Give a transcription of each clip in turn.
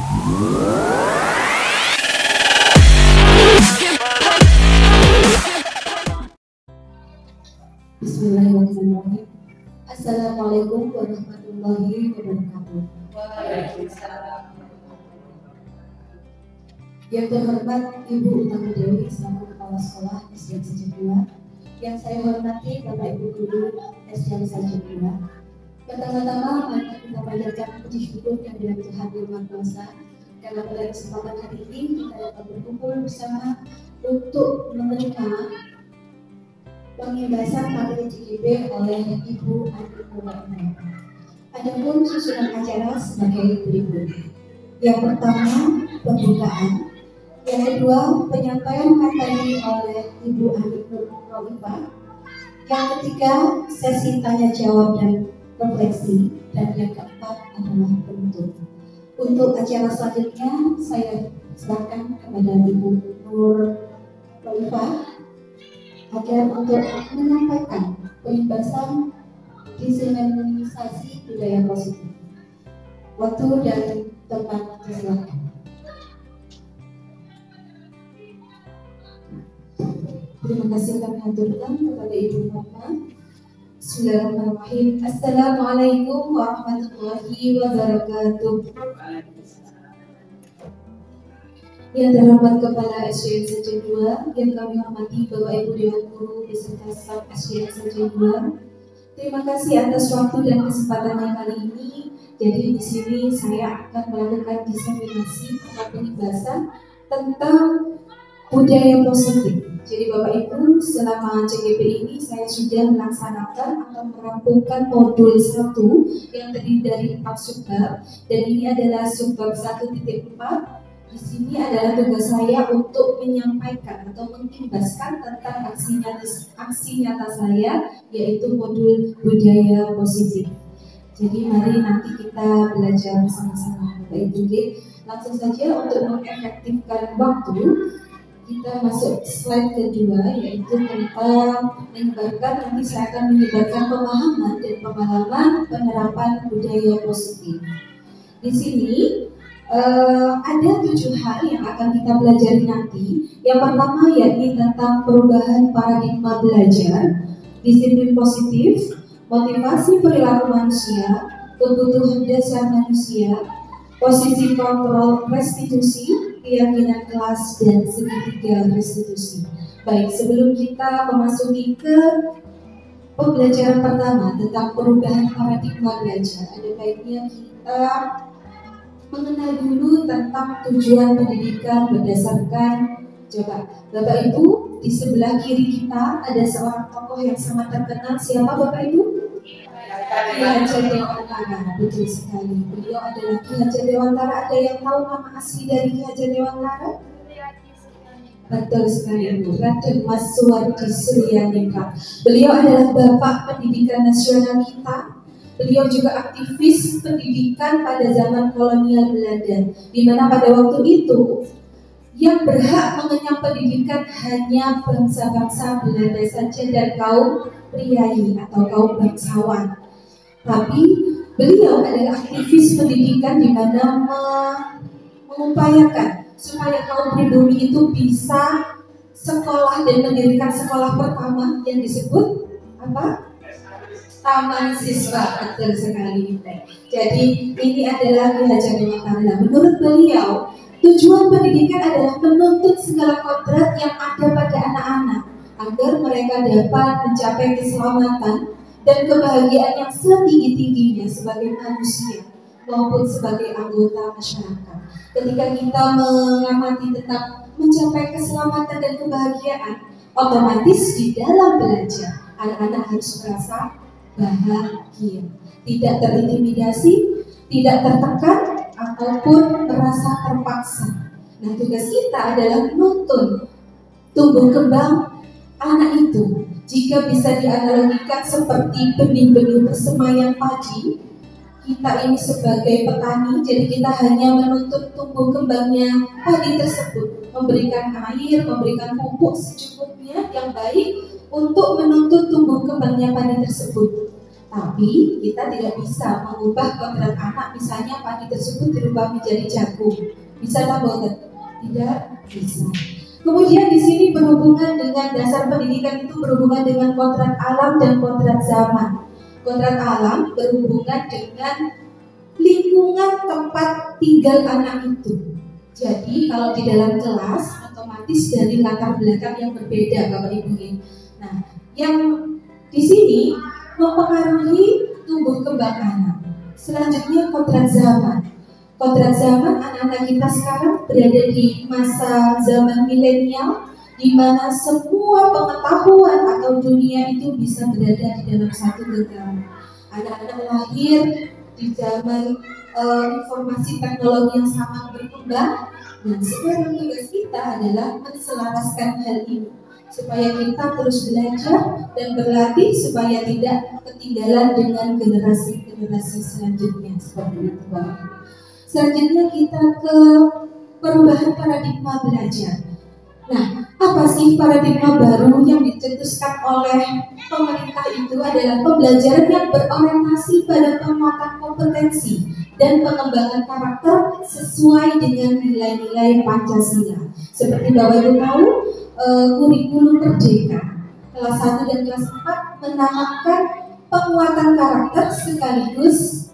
Bismillahirrahmanirrahim. Assalamualaikum warahmatullahi wabarakatuh. Waalaikumsalam. Yang terhormat Ibu Utami Dewi selaku Kepala Sekolah SD Sajak 2, yang saya hormati Bapak Ibu Guru SD Sajak 2. Pertama-tama mari kita panjatkan puji syukur kehadirat Tuhan Yang Maha Kuasa karena pada kesempatan hari ini kita dapat berkumpul bersama untuk menerima pengimbasan materi CGP oleh Ibu Andi Nurani. Adapun susunan acara sebagai berikut. Yang pertama, pembukaan. Yang kedua, penyampaian materi oleh Ibu Andi Nurani. Yang ketiga, sesi tanya jawab dan refleksi. Dan yang keempat adalah penutup. Untuk acara selanjutnya, saya serahkan kepada Ibu Nur Nurani agar untuk menyampaikan pembahasan diseminasi budaya positif. Waktu dan tempat silakan. Terima kasih kami haturkan kepada Ibu Mama. Bismillahirrahmanirrahim. Assalamualaikum warahmatullahi wabarakatuh. Yang terhormat Kepala SDN Sajak 2, yang kami hormati Bapak Ibu Dewan Guru beserta staf SDN Sajak 2. Terima kasih atas waktu dan kesempatannya kali ini. Jadi di sini saya akan melakukan diseminasi atau pembahasan tentang budaya positif. Jadi Bapak Ibu, selama CGP ini saya sudah melaksanakan atau merampungkan modul 1 yang terdiri dari 4 subbab, dan ini adalah subbab 1.4. Di sini adalah tugas saya untuk menyampaikan atau mengimbaskan tentang aksi nyata saya, yaitu modul budaya positif. Jadi mari nanti kita belajar bersama-sama Bapak Ibu. Langsung saja untuk mengefektifkan waktu, kita masuk slide kedua, yaitu tentang menyebarkan. Nanti saya akan menyebarkan pemahaman dan pengalaman penerapan budaya positif. Di sini ada 7 hal yang akan kita pelajari nanti. Yang pertama yakni tentang perubahan paradigma belajar, disiplin positif, motivasi perilaku manusia, kebutuhan dasar manusia, posisi kontrol restitusi, keyakinan kelas, dan segitiga restitusi. Baik, sebelum kita memasuki ke pembelajaran pertama tentang perubahan paradigma belajar, ada baiknya kita mengenal dulu tentang tujuan pendidikan berdasarkan, coba Bapak Ibu, di sebelah kiri kita ada seorang tokoh yang sangat terkenal. Siapa Bapak Ibu? Ki Hajar Dewantara. Betul sekali, beliau adalah Ki Hajar Dewantara. Ada yang tahu nama asli dari Ki Hajar Dewantara? Betul sekali Ibu, Raden Mas Suwardi Suryaningrat. Beliau adalah Bapak Pendidikan Nasional kita. Beliau juga aktivis pendidikan pada zaman kolonial Belanda, di mana pada waktu itu yang berhak mengenyam pendidikan hanya bangsa-bangsa Belanda saja dan kaum priai atau kaum bangsawan. Tapi beliau adalah aktivis pendidikan di mana mengupayakan supaya kaum pribumi itu bisa sekolah dan mendirikan sekolah pertama yang disebut apa? Taman Siswa. Betul sekali. Jadi ini adalah Ki Hajar Dewantara. Menurut beliau, tujuan pendidikan adalah menuntut segala kodrat yang ada pada anak-anak agar mereka dapat mencapai keselamatan dan kebahagiaan yang setinggi-tingginya sebagai manusia maupun sebagai anggota masyarakat. Ketika kita mengamati tentang mencapai keselamatan dan kebahagiaan, otomatis di dalam belajar anak-anak harus merasa bahagia, tidak terintimidasi, tidak tertekan, ataupun merasa terpaksa. Nah, tugas kita adalah menuntun tumbuh kembang anak itu. Jika bisa dianalogikan seperti benih-benih bersemayam padi, kita ini sebagai petani, jadi kita hanya menuntut tumbuh kembangnya padi tersebut, memberikan air, memberikan pupuk secukupnya yang baik untuk menuntut tumbuh kembangnya padi tersebut. Tapi kita tidak bisa mengubah kodrat anak, misalnya padi tersebut dirubah menjadi jagung. Bisa tak boten? Tidak bisa. Kemudian di sini berhubungan dengan dasar pendidikan itu berhubungan dengan kodrat alam dan kodrat zaman. Kodrat alam berhubungan dengan lingkungan tempat tinggal anak itu. Jadi kalau di dalam kelas otomatis dari latar belakang yang berbeda, Bapak Ibu. Nah, yang di sini mempengaruhi tumbuh kembang anak. Selanjutnya kodrat zaman. Kodrat zaman, anak-anak kita sekarang berada di masa zaman milenial, di mana semua pengetahuan atau dunia itu bisa berada di dalam satu genggaman. Anak-anak lahir di zaman informasi teknologi yang sangat berkembang, dan sekarang tugas kita adalah menselaraskan hal ini supaya kita terus belajar dan berlatih supaya tidak ketinggalan dengan generasi-generasi selanjutnya, seperti itu, Bapak. Selanjutnya kita ke perubahan paradigma belajar. Nah, apa sih paradigma baru yang dicetuskan oleh pemerintah itu adalah pembelajaran yang berorientasi pada penguatan kompetensi dan pengembangan karakter sesuai dengan nilai-nilai Pancasila. Seperti Bapak Ibu tahu, kurikulum Merdeka kelas 1 dan kelas 4 menamakan penguatan karakter sekaligus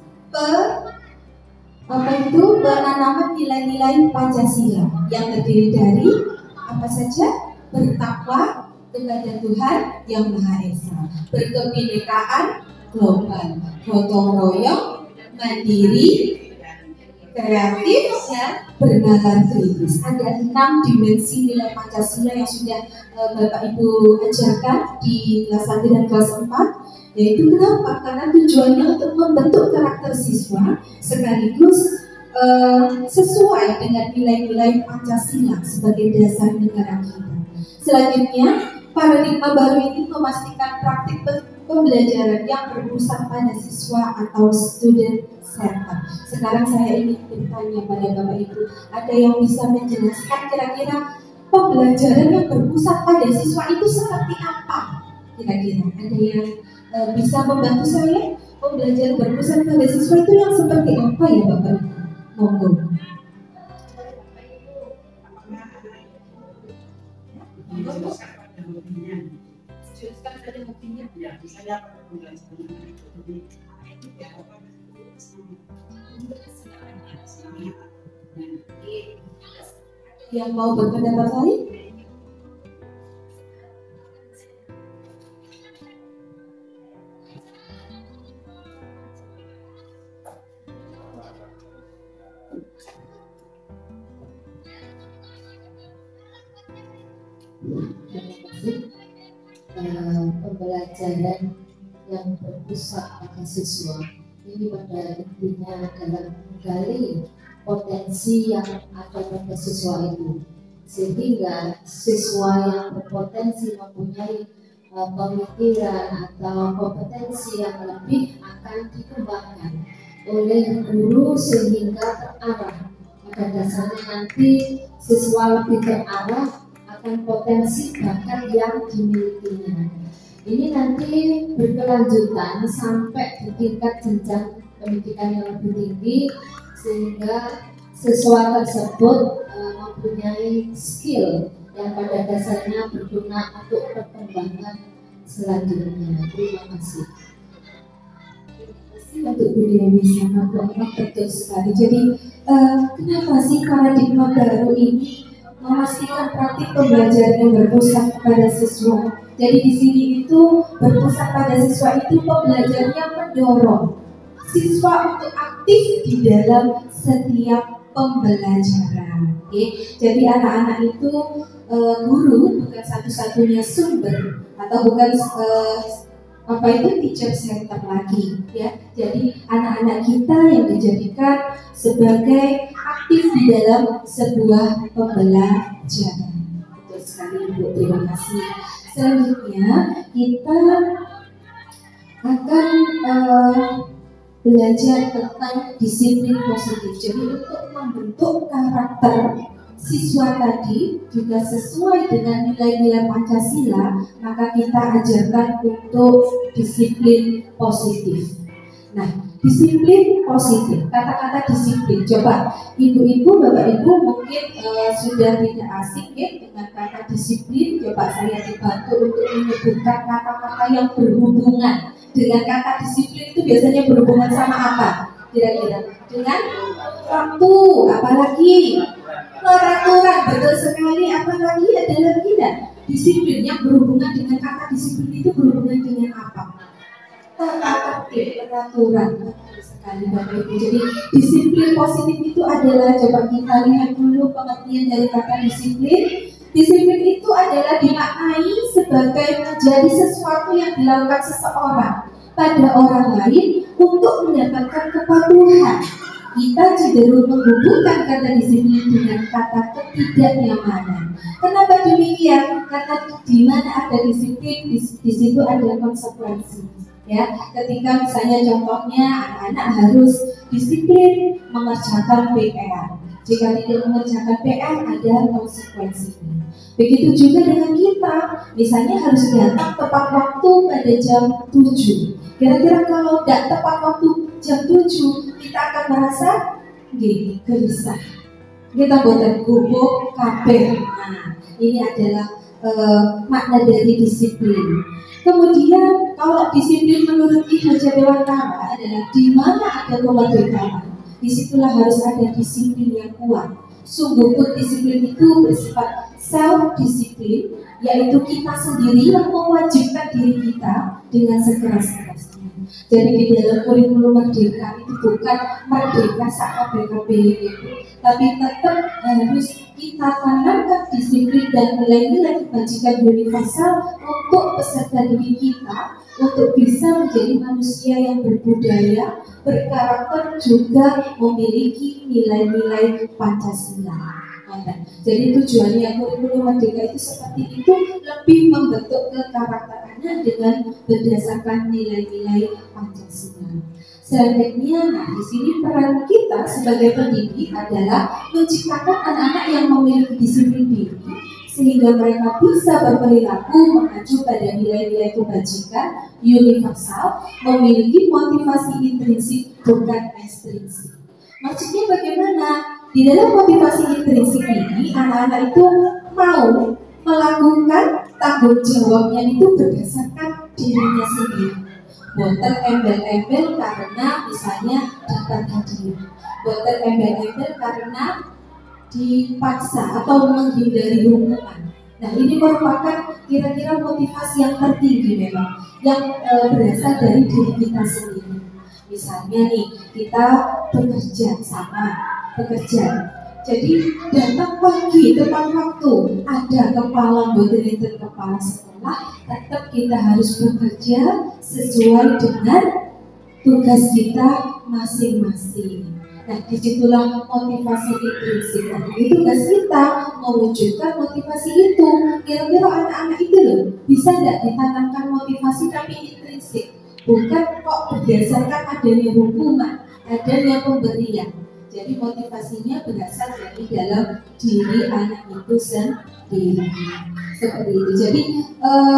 penanaman nilai-nilai Pancasila yang terdiri dari apa saja? Bertakwa kepada Tuhan Yang Maha Esa, berkebinekaan global, gotong royong, mandiri, kreatif, dan bernalar kritis. Ada 6 dimensi nilai Pancasila yang sudah Bapak Ibu ajarkan di kelas 1 dan kelas 4. Yaitu kenapa? Karena tujuannya untuk membentuk karakter siswa sekaligus sesuai dengan nilai-nilai Pancasila sebagai dasar negara kita. Selanjutnya, paradigma baru ini memastikan praktik pembelajaran yang berpusat pada siswa atau student center. Sekarang saya ingin bertanya pada Bapak Ibu, ada yang bisa menjelaskan kira-kira pembelajaran yang berpusat pada siswa itu seperti apa? Kira-kira ada yang bisa membantu saya? Pembelajaran berpusat pada siswa itu yang seperti apa ya Bapak Ibu? Monggo. Jelaskan pada buktinya. Ya, misalnya pada pembelajaran yang mau berpendapat lain? Pembelajaran yang berpusat pada siswa ini pada intinya adalah menggali potensi yang ada pada siswa itu, sehingga siswa yang berpotensi mempunyai pemikiran atau kompetensi yang lebih akan dikembangkan oleh guru sehingga terarah. Pada dasarnya nanti siswa lebih terarah akan potensi bakat yang dimilikinya. Ini nanti berkelanjutan sampai di tingkat jenjang pendidikan yang lebih tinggi, sehingga siswa tersebut mempunyai skill yang pada dasarnya berguna untuk perkembangan selanjutnya. Terima kasih. Untuk Bu Dewi sama Bu Ahmad, betul sekali. Jadi kenapa sih paradigma baru ini memastikan praktik pembelajaran yang berpusat pada siswa? Jadi di sini itu berpusat pada siswa itu pembelajaran yang mendorong siswa untuk aktif di dalam setiap pembelajaran. Jadi anak-anak itu guru bukan satu-satunya sumber atau bukan teacher center lagi, ya. Jadi anak-anak kita yang dijadikan sebagai aktif di dalam sebuah pembelajaran. Betul sekali Bu, terima kasih. Selanjutnya kita akan belajar tentang disiplin positif. Jadi untuk membentuk karakter siswa tadi juga sesuai dengan nilai-nilai Pancasila, maka kita ajarkan untuk disiplin positif. Nah, disiplin positif, kata-kata disiplin. Coba ibu-ibu, bapak-ibu mungkin sudah tidak asing ya dengan kata disiplin. Coba saya dibantu untuk menyebutkan kata-kata yang berhubungan dengan kata disiplin. Itu biasanya berhubungan sama apa? Kira-kira dengan waktu, apalagi peraturan. Betul sekali. Apalagi ada lagi tidak? Disiplin yang berhubungan dengan kata disiplin itu berhubungan dengan apa? Tata tertib, peraturan. Sekali Bapak Ibu. Jadi disiplin positif itu adalah, coba kita lihat dulu pengertian dari kata disiplin. Disiplin itu adalah dimaknai sebagai menjadi sesuatu yang dilakukan seseorang pada orang lain untuk mendapatkan kepatuhan. Kita cenderung menghubungkan kata disiplin dengan kata ketidaknyamanan. Kenapa demikian? Karena di mana ada disiplin, di situ ada konsekuensi. Ya, ketika misalnya contohnya anak-anak harus disiplin mengerjakan PR. Jika tidak mengerjakan PR ada konsekuensinya. Begitu juga dengan kita, misalnya harus datang tepat waktu pada jam 7. Kira-kira kalau tidak tepat waktu jam 7, kita akan merasa gelisah. Kita buatan gubuk kabeh. Nah, ini adalah makna dari disiplin. Kemudian kalau disiplin menurut Ki Hajar Dewantara adalah di mana ada kemerdekaan, disitulah harus ada disiplin yang kuat. Sungguh pun disiplin itu bersifat self-disiplin, yaitu kita sendiri yang mewajibkan diri kita dengan sekeras-kerasnya. Jadi di dalam kurikulum merdeka itu bukan merdeka saat BKB itu, tapi tetap harus kita tanamkan disiplin dan nilai-nilai kebajikan universal untuk peserta didik kita untuk bisa menjadi manusia yang berbudaya, berkarakter, juga memiliki nilai-nilai Pancasila. Jadi tujuannya kurikulum merdeka itu seperti itu, lebih membentuk ke karakter anak dengan berdasarkan nilai-nilai Pancasila. Selanjutnya, nah di sini peran kita sebagai pendidik adalah menciptakan anak-anak yang memiliki disiplin diri sehingga mereka bisa berperilaku mengacu pada nilai-nilai kebajikan universal, memiliki motivasi intrinsik bukan ekstrinsik. Maksudnya bagaimana? Di dalam motivasi intrinsik ini, anak-anak itu mau melakukan tanggung jawabnya itu berdasarkan dirinya sendiri. Boten embel-embel karena misalnya dapat hadiah, boten embel-embel karena dipaksa atau menghindari hukuman. Nah, ini merupakan kira-kira motivasi yang tertinggi memang, yang berasal dari diri kita sendiri. Misalnya nih, kita bekerja sama, jadi datang pagi tepat waktu, ada kepala moderator, kepala sekolah, tetap kita harus bekerja sesuai dengan tugas kita masing-masing. Nah, disitulah motivasi intrinsik. Nah, itu tugas kita mewujudkan motivasi itu. Kira-kira anak-anak itu loh, bisa tidak ditanamkan motivasi tapi intrinsik, bukan kok berdasarkan adanya hukuman, adanya pemberian. Jadi motivasinya berasal dari dalam diri anak itu sendiri. Seperti itu. Jadi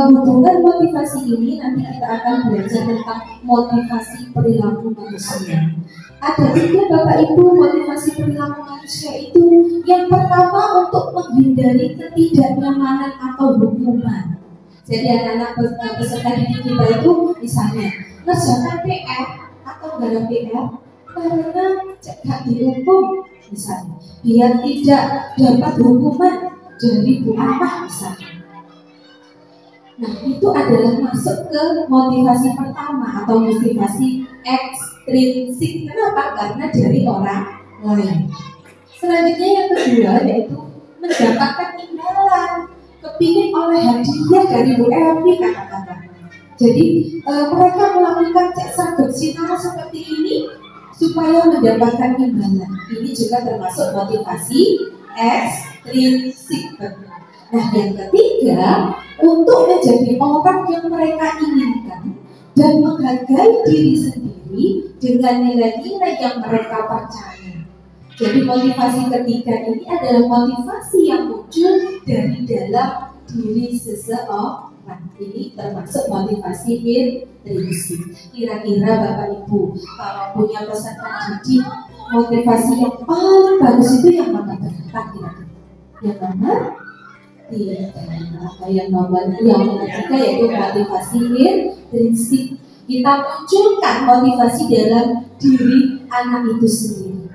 hubungan motivasi ini nanti kita akan belajar tentang motivasi perilaku manusia. Ada juga Bapak Ibu motivasi perilaku manusia itu. Yang pertama untuk menghindari ketidaknyamanan atau hukuman. Jadi anak-anak peserta didik kita itu misalnya ngerjakan PR atau garap PR karena gak dihukum misalnya, biar tidak dapat hukuman dari Bu Amah misalnya. Nah, itu adalah masuk ke motivasi pertama atau motivasi ekstrinsik. Kenapa? Karena dari orang lain. Selanjutnya yang kedua yaitu mendapatkan imbalan, kepingin oleh hadiah dari Bu Evi kata-kata. Jadi mereka melakukan cek seragam sinau seperti ini supaya mendapatkan imbalan. Ini juga termasuk motivasi ekstrinsik. Nah, yang ketiga, untuk menjadi orang yang mereka inginkan dan menghargai diri sendiri dengan nilai-nilai yang mereka percaya. Jadi motivasi ketiga ini adalah motivasi yang muncul dari dalam diri seseorang. Ini termasuk motivasi intrinsik. Kira-kira Bapak Ibu kalau punya peserta didik, motivasi yang paling bagus itu yang mana berapa kira-kira? Yang nomor tiga. Yang nomor tiga yaitu motivasi intrinsik. Kita munculkan motivasi dalam diri anak itu sendiri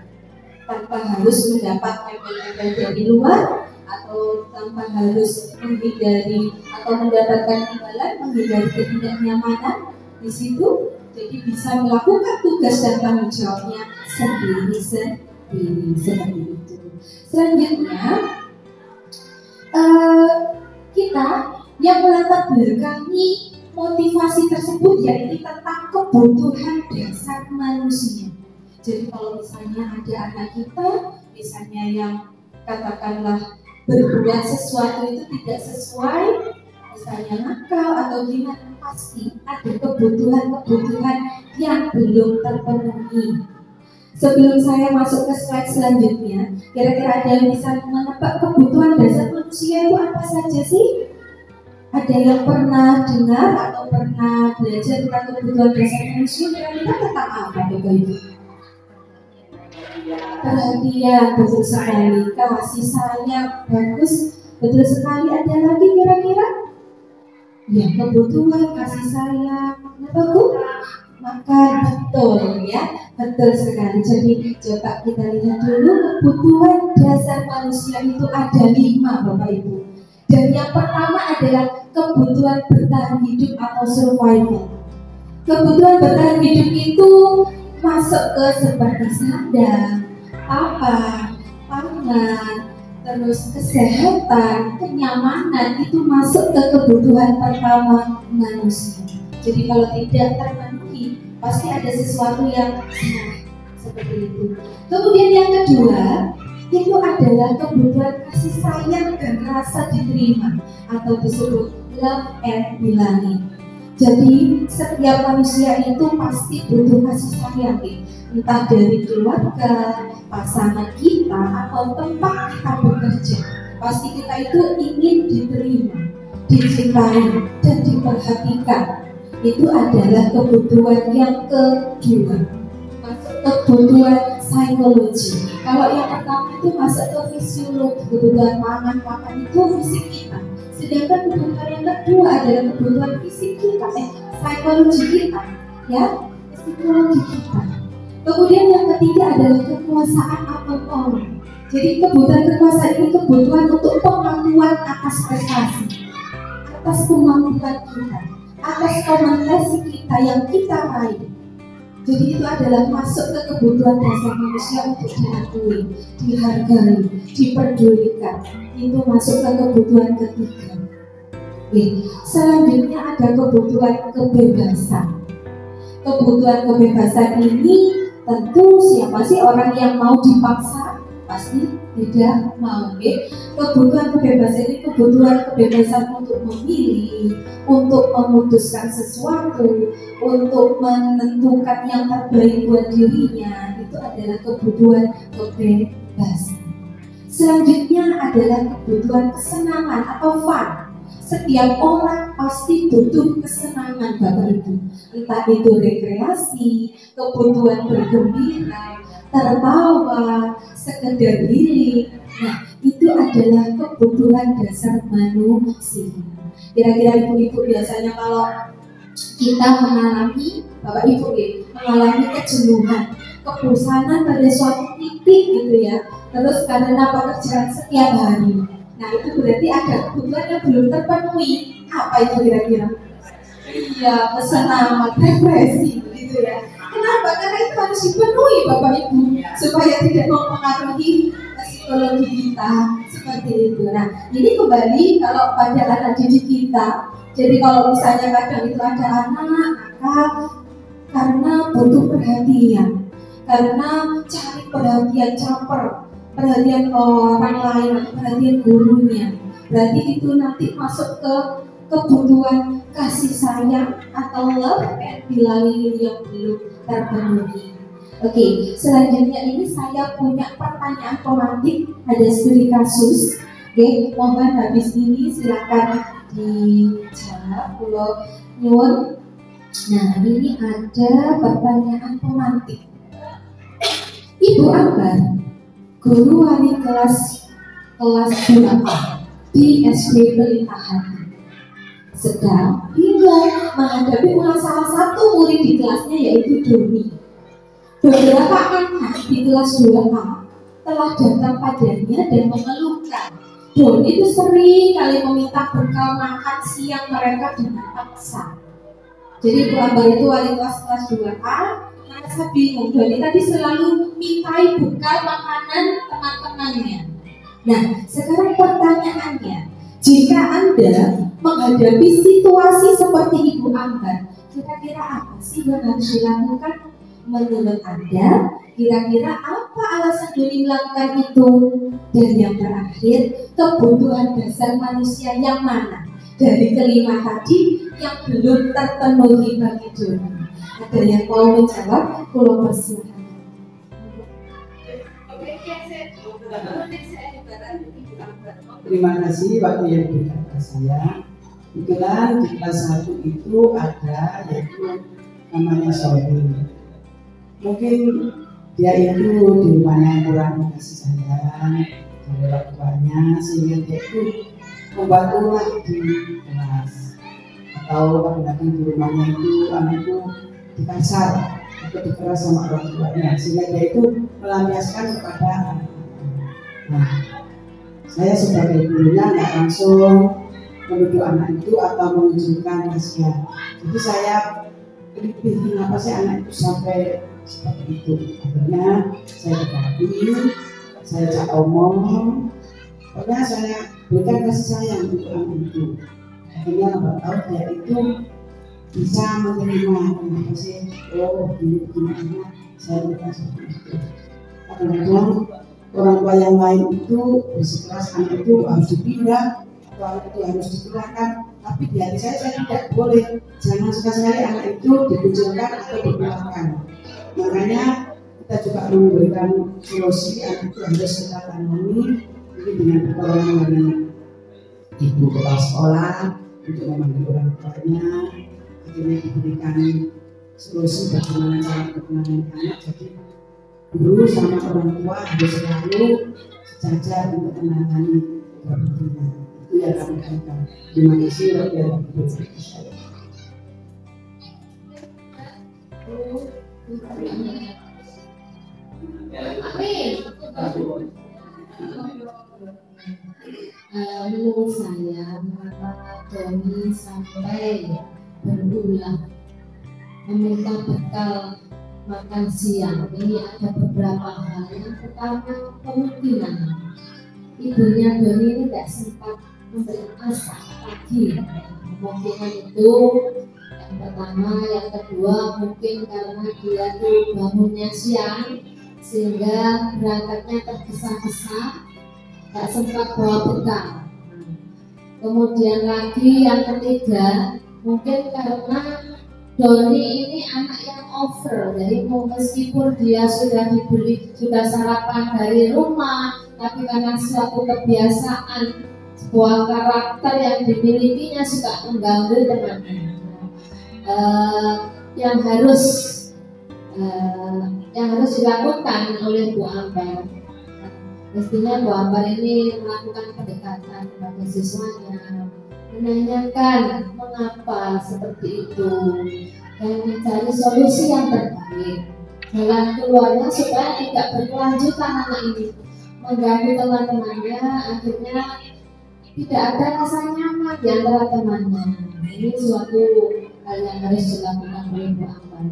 tanpa harus mendapat embel-embel dari luar atau tanpa harus menghindari atau mendapatkan imbalan, menghindari ketidaknyamanan di situ. Jadi bisa melakukan tugas dan tanggung jawabnya sendiri seperti itu. Selanjutnya kita yang melatar belakangi motivasi tersebut yaitu tentang kebutuhan dasar manusia. Jadi kalau misalnya ada anak kita, misalnya yang katakanlah berbuat sesuatu itu tidak sesuai, misalnya nakal atau gimana, pasti ada kebutuhan-kebutuhan yang belum terpenuhi. Sebelum saya masuk ke slide selanjutnya, kira-kira ada yang bisa menebak kebutuhan dasar manusia itu apa saja sih? Ada yang pernah dengar atau pernah belajar tentang kebutuhan dasar manusia? Kira-kira tentang apa, Bapak Ibu? Perhatian, betul sekali. Kasih sayang, bagus, betul sekali. Ada lagi kira-kira? Ya, kebutuhan kasih sayang, apa Bu? Makan, betul ya, betul sekali. Jadi coba kita lihat dulu kebutuhan dasar manusia itu ada 5, Bapak Ibu. Dan yang pertama adalah kebutuhan bertahan hidup atau survival. Kebutuhan bertahan hidup itu masuk ke seperti sandang, papan, pangan, terus kesehatan, kenyamanan itu masuk ke kebutuhan pertama manusia. Jadi kalau tidak terpenuhi, pasti ada sesuatu yang salah seperti itu. Kemudian yang kedua, itu adalah kebutuhan kasih sayang dan rasa diterima atau disebut love and belonging. Jadi setiap manusia itu pasti butuh kasih sayang, entah dari keluarga, pasangan kita, atau tempat kita bekerja. Pasti kita itu ingin diterima, dicintai, dan diperhatikan. Itu adalah kebutuhan yang kedua. Masuk kebutuhan psikologi. Kalau yang pertama itu masuk ke fisiologi, kebutuhan pangan, papan itu fisik kita. Sedangkan kebutuhan yang kedua adalah kebutuhan fisik kita, psikologi kita, ya, psikologi kita. Kemudian yang ketiga adalah kekuasaan atau power. Jadi kebutuhan kekuasaan ini kebutuhan untuk pengakuan atas prestasi, atas kemampuan kita, atas kompetensi kita yang kita raih. Jadi itu adalah masuk ke kebutuhan dasar manusia untuk diakui, dihargai, diperdulikan. Itu masuk ke kebutuhan ketiga. Selanjutnya ada kebutuhan kebebasan. Kebutuhan kebebasan ini tentu siapa sih orang yang mau dipaksa? Pasti tidak mau. Kebutuhan kebebasan ini kebutuhan kebebasan untuk memilih, untuk memutuskan sesuatu, untuk menentukan yang terbaik buat dirinya. Itu adalah kebutuhan kebebasan. Selanjutnya adalah kebutuhan kesenangan atau fun. Setiap orang pasti butuh kesenangan, Bapak Ibu. Entah itu rekreasi, kebutuhan bergembira, tertawa, sekedar healing. Nah, itu adalah kebutuhan dasar manusia. Kira-kira ibu-ibu biasanya kalau kita mengalami, Bapak Ibu mengalami kejenuhan, kebosanan pada suatu titik gitu ya. Terus karena pekerjaan setiap hari. Nah, itu berarti ada kebutuhan yang belum terpenuhi. Apa itu kira-kira? Iya, kesenangan, depresi gitu ya. Kenapa? Karena itu harus dipenuhi Bapak Ibu supaya tidak mempengaruhi psikologi kita seperti itu. Nah, ini kembali kalau pada anak didik kita. Jadi kalau misalnya kadang itu ada anak nakal karena butuh perhatian, karena cari perhatian caper, perhatian orang lain, perhatian gurunya. Berarti itu nanti masuk ke kebutuhan kasih sayang atau love and belonging yang belum terpenuhi. Oke, selanjutnya ini saya punya pertanyaan pemantik, ada studi kasus. Oke, mohon habis ini silakan dijawab. Pulau nyuwun. Nah, ini ada pertanyaan pemantik. Ibu Ambar, guru wali kelas 2 di SD Pelita Hati, sedang bingung menghadapi ulah salah satu murid di kelasnya yaitu Doni. Beberapa anak di kelas 2A telah datang padanya dan mengeluhkan Doni itu sering kali meminta bekal makan siang mereka dengan paksa. Jadi Bu Ambar itu wali kelas 2A, merasa bingung. Doni tadi selalu mintai bekal makanan teman-temannya. Nah, sekarang pertanyaannya, jika Anda menghadapi situasi seperti Ibu Ambar, kira-kira apa sih yang harus dilakukan? Menurut Anda, kira-kira apa alasan Doni melakukan itu? Dan yang terakhir, kebutuhan dasar manusia yang mana dari kelima tadi yang belum terpenuhi bagi Doni? Ada yang mau menjawab? Pulau persilahkan. Terima kasih waktu yang diberikan kepada saya. Kebetulan di kelas 1 itu ada yaitu namanya Sony. Mungkin dia itu di rumahnya kurang kasih sayang dari orang tuanya sehingga dia itu membuat ulah di kelas, atau kadang-kadang di rumahnya itu anak itu dikasar atau dikeras sama orang tuanya sehingga dia itu melampiaskan kepada anak. Nah, saya sebagai gurunya nggak langsung menuduh anak itu atau menunjukkan kasihan. Jadi saya lebih kenapa sih anak itu sampai seperti itu. Akhirnya saya dekati, saya ajak omong, pokoknya saya berikan kasih sayang untuk anak itu. Akhirnya nggak tahu dia itu bisa menerima kenapa sih, oh begini saya berikan seperti itu. Kadang-kadang orang tua yang lain itu bersikeras anak itu harus dipindah atau anak itu harus dipindahkan, tapi di hati saya tidak boleh. Jangan sekali-kali anak itu dikucilkan atau dipulangkan. Makanya kita juga memberikan solusi anak itu harus kita tangani ini dengan pertolongan dari ibu kepala sekolah untuk memanggil orang tuanya. Akhirnya diberikan solusi bagaimana cara menangani anak. Jadi guru sama orang tua harus selalu sejajar untuk menangani kebutuhannya. Itu yang kami lakukan. Terima kasih yang diberikan saya. Menurut saya, mengapa Doni sampai berulah meminta bekal makan siang? Ini ada beberapa hal. Yang pertama, kemungkinan ibunya Doni ini tidak sempat memberi masak pagi. Kemungkinan itu yang pertama. Yang kedua, mungkin karena dia tuh bangunnya siang sehingga berangkatnya tergesa-gesa, tak sempat bawa bekal. Kemudian lagi yang ketiga, mungkin karena Doni ini anak yang over, jadi meskipun dia sudah sarapan dari rumah, tapi karena suatu kebiasaan, sebuah karakter yang dimilikinya suka mengganggu temannya. Yang harus dilakukan oleh Bu Ambar, mestinya Bu Ambar ini melakukan pendekatan kepada siswanya, menanyakan mengapa seperti itu dan mencari solusi yang terbaik. Jalan keluarnya supaya tidak berkelanjutan anak ini mengganggu teman-temannya, akhirnya tidak ada rasa nyaman di antara temannya. Ini suatu hal yang harus dilakukan oleh Bu Ambar.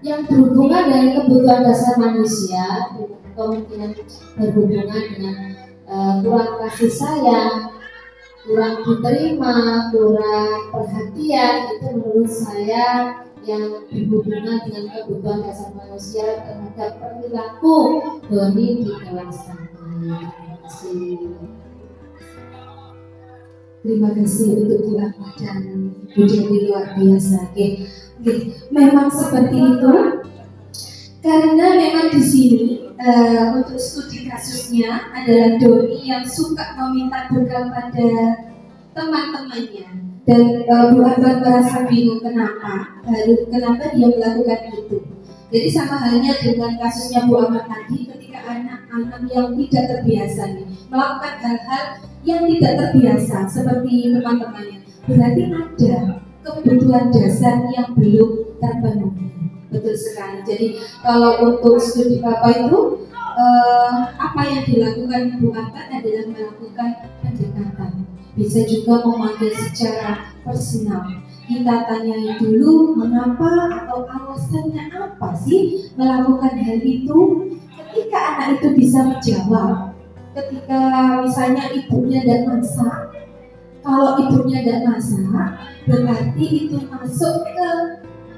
Yang berhubungan dengan kebutuhan dasar manusia, kemungkinan berhubungan dengan kurang kasih sayang, kurang diterima, kurang perhatian, itu menurut saya yang berhubungan dengan kebutuhan dasar manusia terhadap perilaku Doni di kelas kami. Terima kasih untuk Bu Ambar dan Bu Dewi, luar biasa. Memang seperti itu. Karena memang di sini untuk studi kasusnya adalah Doni yang suka meminta bekal pada teman-temannya, dan Bu Ambar merasa bingung kenapa dia melakukan itu. Jadi sama halnya dengan kasusnya Bu Ambar tadi, ketika anak-anak yang tidak terbiasa melakukan hal-hal yang tidak terbiasa seperti teman-temannya, berarti ada kebutuhan dasar yang belum terpenuhi. Betul sekali. Jadi kalau untuk studi apa yang dilakukan Bu Ambar adalah melakukan pendekatan. Bisa juga memanggil secara personal. Kita tanyai dulu mengapa atau alasannya apa sih melakukan hal itu. Ketika anak itu bisa menjawab, ketika misalnya ibunya tidak masak, kalau ibunya tidak masak, berarti itu masuk ke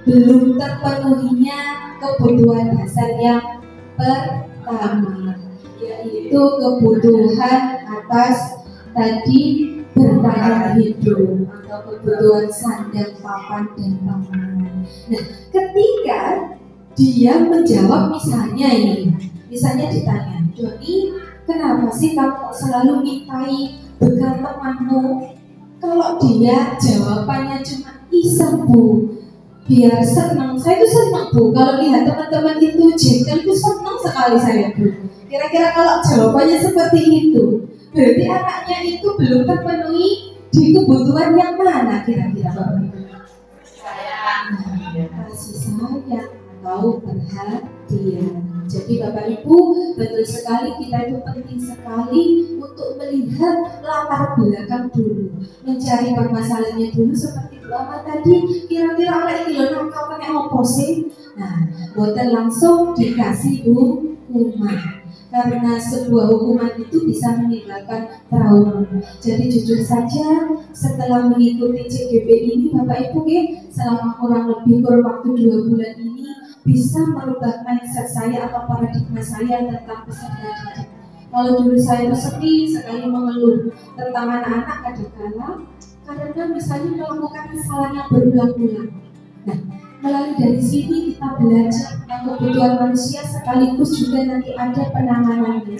belum terpenuhinya kebutuhan dasar yang pertama, yaitu kebutuhan atas tadi bertahan hidup atau kebutuhan sandang, papan, dan pangan. Nah, ketika dia menjawab misalnya ditanya, Doni, kenapa sih kamu selalu mintai bekal temanmu? Kalau dia jawabannya cuma iseng Bu, biar senang. Saya itu senang Bu, kalau lihat teman-teman itu jengkel itu senang sekali saya Bu. Kira-kira kalau jawabannya seperti itu, berarti anaknya itu belum terpenuhi di kebutuhan yang mana kira-kira Bapak Ibu? Kasih sayang atau perhatian. Jadi Bapak Ibu, betul sekali kita itu penting sekali untuk melihat latar belakang dulu, mencari permasalahannya dulu seperti Bapak tadi. Kira-kira anak ini nakal kena apa sih? Nah, bukan langsung dikasih hukuman, karena sebuah hukuman itu bisa meninggalkan trauma. Jadi jujur saja, setelah mengikuti CGP ini Bapak Ibu selama kurang waktu 2 bulan ini bisa merubah mindset saya atau paradigma saya tentang peserta didik. Kalau dulu saya itu sedih sekali mengeluh tentang anak-anak kadang-kala karena misalnya melakukan kesalahan yang berulang-ulang. Nah, melalui dari sini kita belajar tentang kebutuhan manusia sekaligus juga nanti ada penanganannya.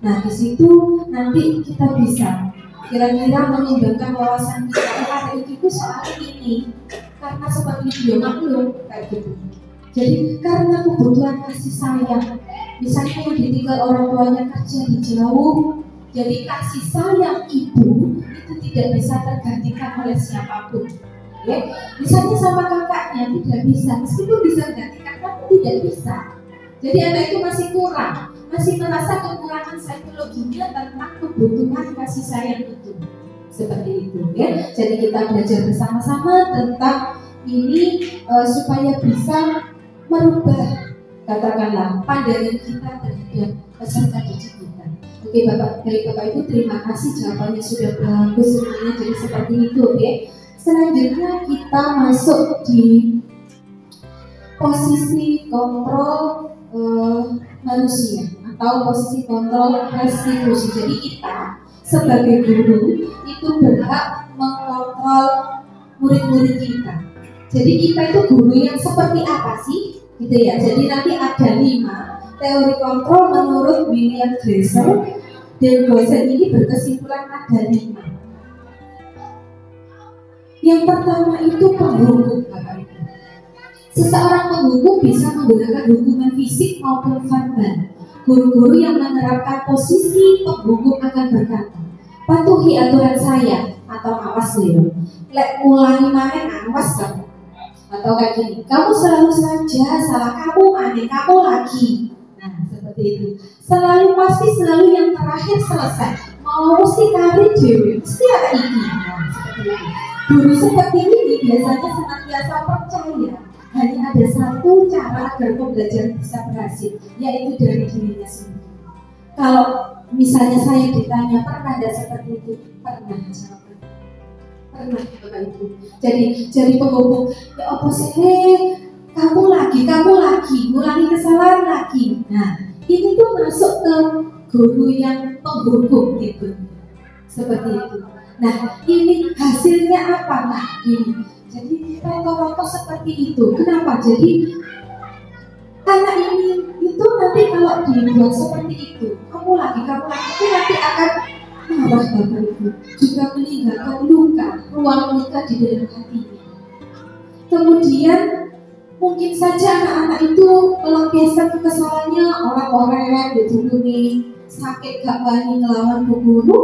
Nah, di situ nanti kita bisa kira-kira mengembangkan wawasan kita itu soal ini, karena seperti dia maklum kayak gitu. Jadi karena kebutuhan kasih sayang, misalnya yang ditinggal orang tuanya kerja di jauh, jadi kasih sayang ibu itu tidak bisa tergantikan oleh siapapun. Ya, misalnya sama kakaknya tidak bisa, meskipun bisa gantikan tapi tidak bisa. Jadi anak itu masih kurang, masih merasa kekurangan psikologinya tentang kebutuhan kasih sayang itu. Seperti itu ya. Jadi kita belajar bersama-sama tentang ini supaya bisa merubah katakanlah pandangan kita terhadap peserta didik kita. Oke Bapak Ibu, terima kasih jawabannya sudah bagus semuanya, jadi seperti itu. Oke. Selanjutnya kita masuk di posisi kontrol manusia atau posisi kontrol restitusi. Jadi kita sebagai guru itu berhak mengontrol murid-murid kita. Jadi kita itu guru yang seperti apa sih? Gitu ya. Jadi nanti ada 5 teori kontrol menurut William Glasser, dan Glasser ini berkesimpulan ada 5. Yang pertama itu penghukum, Bapak Ibu. Seseorang penghukum bisa menggunakan hukuman fisik maupun verbal. Guru-guru yang menerapkan posisi penghukum akan berkata, patuhi aturan saya atau awas Leo. Lek ulangi main awas kamu. Atau kayak gini, kamu selalu saja salah, kamu aneh, kamu lagi. Nah seperti itu. Selalu yang terakhir selesai. Mau mesti kari dewi, mesti ada ini. Nah seperti itu. Guru seperti ini biasanya senantiasa percaya hanya ada satu cara agar pembelajaran bisa berhasil, yaitu dari dirinya sendiri. Kalau misalnya saya ditanya pernah ada seperti itu, pernah jawab. Pernah Bapak Ibu. Jadi penghukum, ya apa sih? Kamu lagi, ngulangi kesalahan lagi. Nah, ini tuh masuk ke guru yang penghukum gitu. Seperti itu. Nah, ini hasilnya apa? Nah, ini. Jadi contoh-contoh seperti itu. Kenapa? Jadi anak ini itu nanti kalau dibuat seperti itu, kamu lagi itu nanti akan marah Bapak Ibu, juga meninggalkan luka, ruang luka di dalam hatinya. Kemudian mungkin saja anak-anak itu melampiaskan kekesalannya, orang-orang dihubungi sakit gak wani ngelawan bu guru,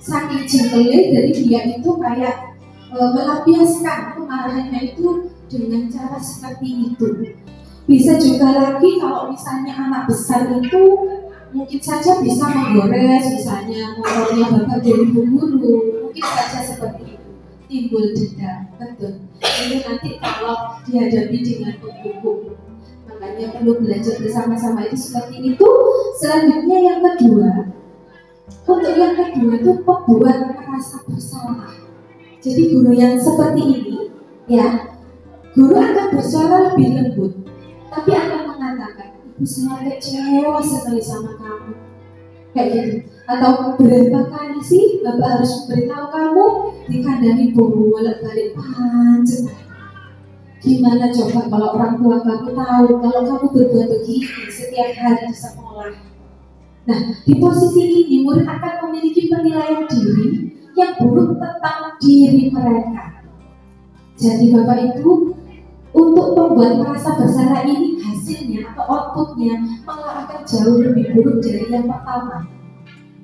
sakit jengkelnya, jadi dia itu kayak melampiaskan kemarahannya itu dengan cara seperti itu. Bisa juga lagi kalau misalnya anak besar itu mungkin saja bisa menggores, misalnya motornya bapak dari bu guru, mungkin saja seperti itu, timbul dendam. Betul, ini nanti kalau dihadapi dengan hukum, makanya perlu belajar bersama-sama itu seperti itu. Selanjutnya yang kedua, untuk yang kedua itu membuat merasa bersalah. Jadi guru yang seperti ini, ya, guru akan bersuara lebih lembut, tapi akan mengatakan, ibu saya kecewa sekali sama kamu, kayak gitu. Atau berapa kali sih bapak harus memberitahu kamu dikandani bolak-balik panjang. Gimana coba kalau orang tua kamu tahu kalau kamu berbuat begini setiap hari di sekolah. Nah, di posisi ini murid akan memiliki penilaian diri yang buruk tentang diri mereka. Jadi Bapak Ibu, untuk membuat merasa bersalah ini hasilnya atau outputnya malah akan jauh lebih buruk dari yang pertama.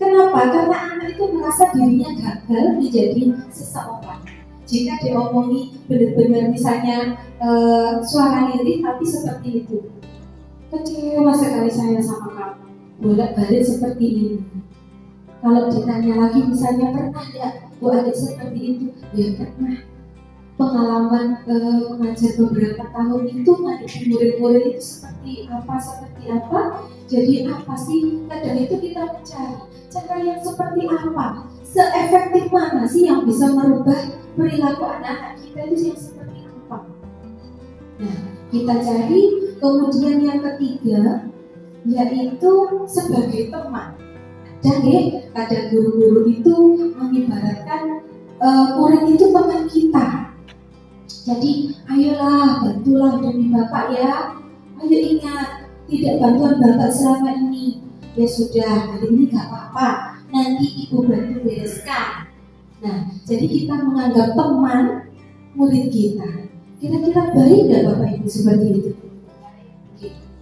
Kenapa? Karena anak itu merasa dirinya gagal menjadi seseorang. Jika diomongi benar-benar misalnya suara lirik tapi seperti itu, kecewa sekali saya sama kamu, bolak-balik seperti ini. Kalau ditanya lagi misalnya pernah ya Bu adik seperti itu, ya pernah. Pengalaman mengajar beberapa tahun itu menghadapi murid-murid itu seperti apa. Jadi apa sih? Kadang itu kita mencari cara yang seperti apa, seefektif mana sih yang bisa merubah perilaku anak-anak kita itu yang seperti apa. Nah, kita cari. Kemudian yang ketiga yaitu sebagai teman. Dan kadang guru-guru itu mengibaratkan murid itu teman kita. Jadi ayolah bantulah demi Bapak ya. Ayo ingat, tidak bantuan Bapak selama ini. Ya sudah, kali ini gak apa-apa, nanti Ibu bantu bereskan. Nah, jadi kita menganggap teman murid kita. Kira-kira baik gak Bapak Ibu seperti itu?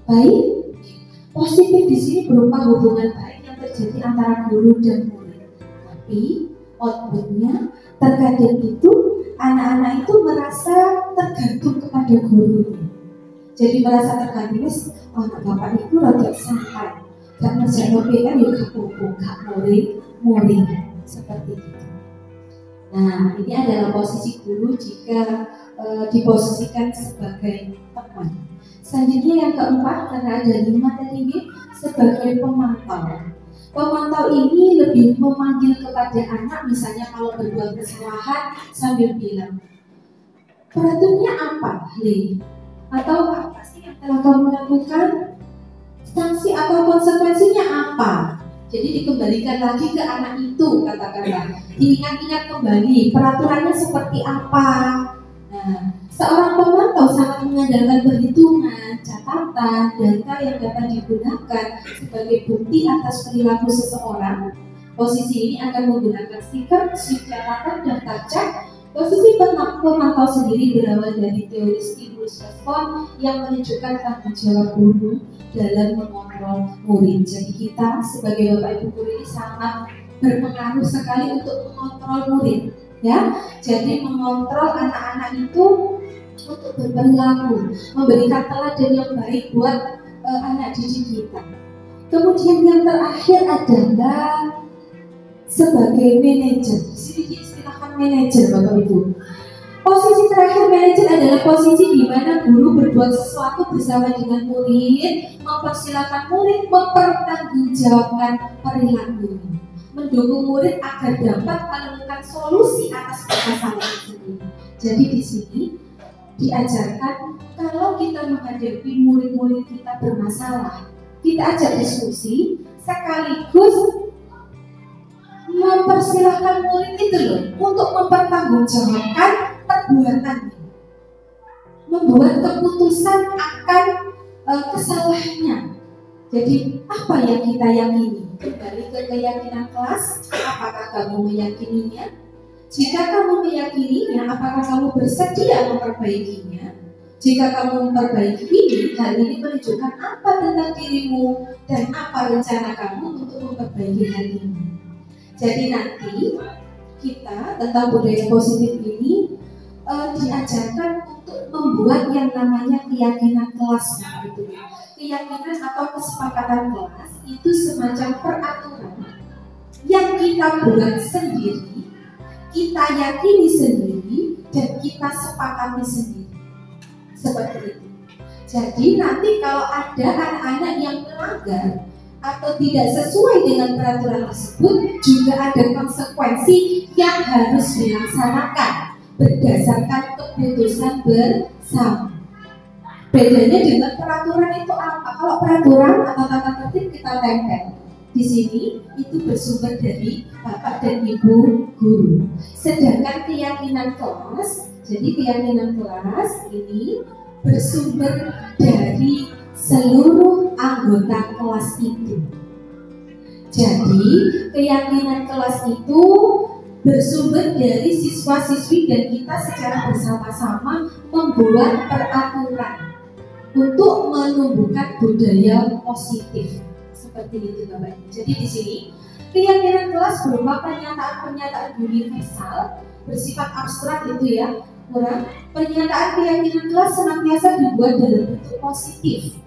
Baik? Positif di sini berupa hubungan baik yang terjadi antara guru dan murid. Tapi outputnya terkadang itu anak-anak itu merasa tergantung kepada gurunya. Jadi merasa tergantung, anak Bapak itu rada santai, gak ngerjain PR ya gak apa-apa, gak murid seperti itu. Nah, ini adalah posisi guru jika diposisikan sebagai teman. Selanjutnya yang keempat, karena ada 5 tadi, sebagai pemantau. Pemantau ini lebih memanggil kepada anak, misalnya kalau berbuat kesalahan sambil bilang, peraturannya apa, Le? Atau apa sih yang telah kamu lakukan? Sanksi atau konsekuensinya apa? Jadi dikembalikan lagi ke anak itu, katakanlah. Diingat-ingat kembali, peraturannya seperti apa? Nah, seorang pemantau sangat mengandalkan perhitungan, catatan, data yang dapat digunakan sebagai bukti atas perilaku seseorang. Posisi ini akan menggunakan stiker, sheet catatan, dan kaca. Posisi pemantau sendiri berawal dari teori stimulus respon yang menunjukkan tanggung jawab guru dalam mengontrol murid. Jadi kita sebagai Bapak Ibu guru ini sangat berpengaruh sekali untuk mengontrol murid. Ya, jadi mengontrol anak-anak itu untuk berperilaku, memberikan teladan yang baik buat anak didik kita. Kemudian yang terakhir adalah sebagai manajer. Di sini diistilahkan manajer, Bapak Ibu. Posisi terakhir manajer adalah posisi di mana guru berbuat sesuatu bersama dengan murid, mempersilahkan murid mempertanggungjawabkan perilakunya, mendukung murid agar dapat menemukan solusi atas permasalahan tersebut. Jadi di sini diajarkan kalau kita menghadapi murid-murid kita bermasalah, kita ajak diskusi sekaligus mempersilahkan murid itu loh untuk mempertanggungjawabkan perbuatannya, membuat keputusan akan kesalahannya. Jadi apa yang kita yakini? Kembali ke keyakinan kelas, apakah kamu meyakininya? Jika kamu meyakininya, apakah kamu bersedia memperbaikinya? Jika kamu memperbaiki ini, hal ini menunjukkan apa tentang dirimu dan apa rencana kamu untuk memperbaiki hal ini. Jadi nanti kita tentang budaya positif ini diajarkan untuk membuat yang namanya keyakinan kelas. Gitu. Keyakinan atau kesepakatan kelas itu semacam peraturan yang kita buat sendiri, kita yakini sendiri, dan kita sepakati sendiri. Seperti itu. Jadi nanti kalau ada anak-anak yang melanggar atau tidak sesuai dengan peraturan tersebut, juga ada konsekuensi yang harus dilaksanakan berdasarkan keputusan bersama. Bedanya dengan peraturan itu apa? Kalau peraturan atau tata tertib kita tempel di sini, itu bersumber dari Bapak dan Ibu guru. Sedangkan keyakinan kelas, jadi keyakinan kelas ini bersumber dari seluruh anggota kelas itu. Jadi keyakinan kelas itu bersumber dari siswa-siswi dan kita secara bersama-sama membuat peraturan untuk menumbuhkan budaya positif. Seperti itu Bapak. Jadi di sini keyakinan kelas berupa pernyataan-pernyataan universal bersifat abstrak itu ya. Kurang, pernyataan keyakinan kelas senantiasa dibuat dalam bentuk positif.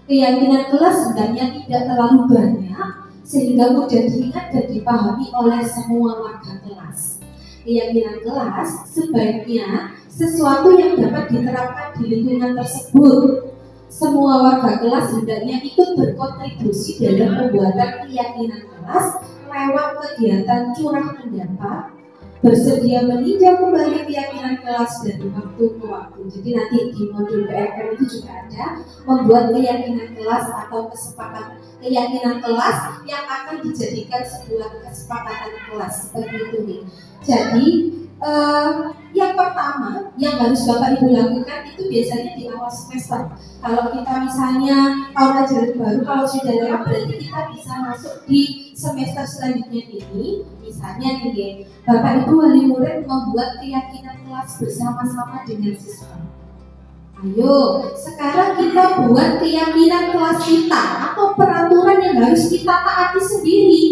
Keyakinan kelas sebenarnya tidak terlalu banyak sehingga mudah diingat dan dipahami oleh semua warga kelas. Keyakinan kelas sebaiknya sesuatu yang dapat diterapkan di lingkungan tersebut. Semua warga kelas hendaknya ikut berkontribusi dalam pembuatan keyakinan kelas lewat kegiatan curah pendapat, bersedia meninjau kembali keyakinan kelas dari waktu ke waktu. Jadi nanti di modul PRM itu juga ada membuat keyakinan kelas atau kesepakatan keyakinan kelas yang akan dijadikan sebuah kesepakatan kelas. Seperti itu nih. Jadi yang pertama yang harus Bapak Ibu lakukan itu biasanya di awal semester. Kalau kita misalnya tahun ajaran baru, kalau sudah lewat berarti kita bisa masuk di semester selanjutnya ini. Misalnya nih, Bapak Ibu wali murid membuat keyakinan kelas bersama-sama dengan siswa. Ayo, sekarang kita buat keyakinan kelas kita atau peraturan yang harus kita taati sendiri.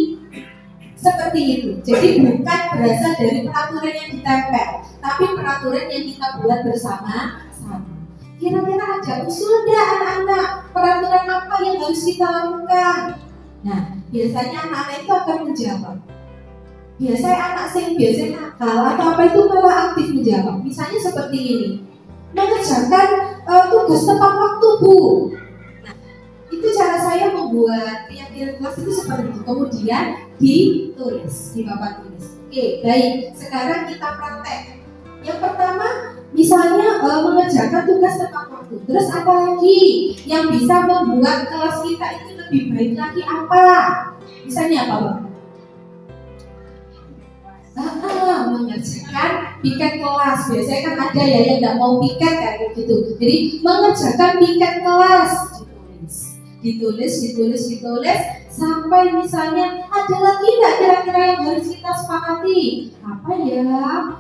Seperti itu. Jadi bukan berasal dari peraturan yang ditempel, tapi peraturan yang kita buat bersama-sama. Kira-kira ada usul nggak anak-anak? Peraturan apa yang harus kita lakukan? Nah, biasanya anak-anak itu akan menjawab. Biasanya anak biasanya nakal atau apa itu malah aktif menjawab. Misalnya seperti ini, mengerjakan tugas tepat waktu Bu. Nah, itu cara saya membuat keyakinan kelas itu seperti itu. Kemudian ditulis, di papan tulis. Oke, baik. Sekarang kita praktek. Yang pertama, misalnya mengerjakan tugas tepat waktu. Terus apa lagi yang bisa membuat kelas kita itu lebih baik lagi apa? Misalnya apa, Bang? Mengerjakan piket kelas. Biasanya kan ada ya yang nggak mau piket kayak gitu. Jadi mengerjakan piket kelas, ditulis sampai misalnya ada lagi nggak kira-kira yang harus kita sepakati? Apa ya?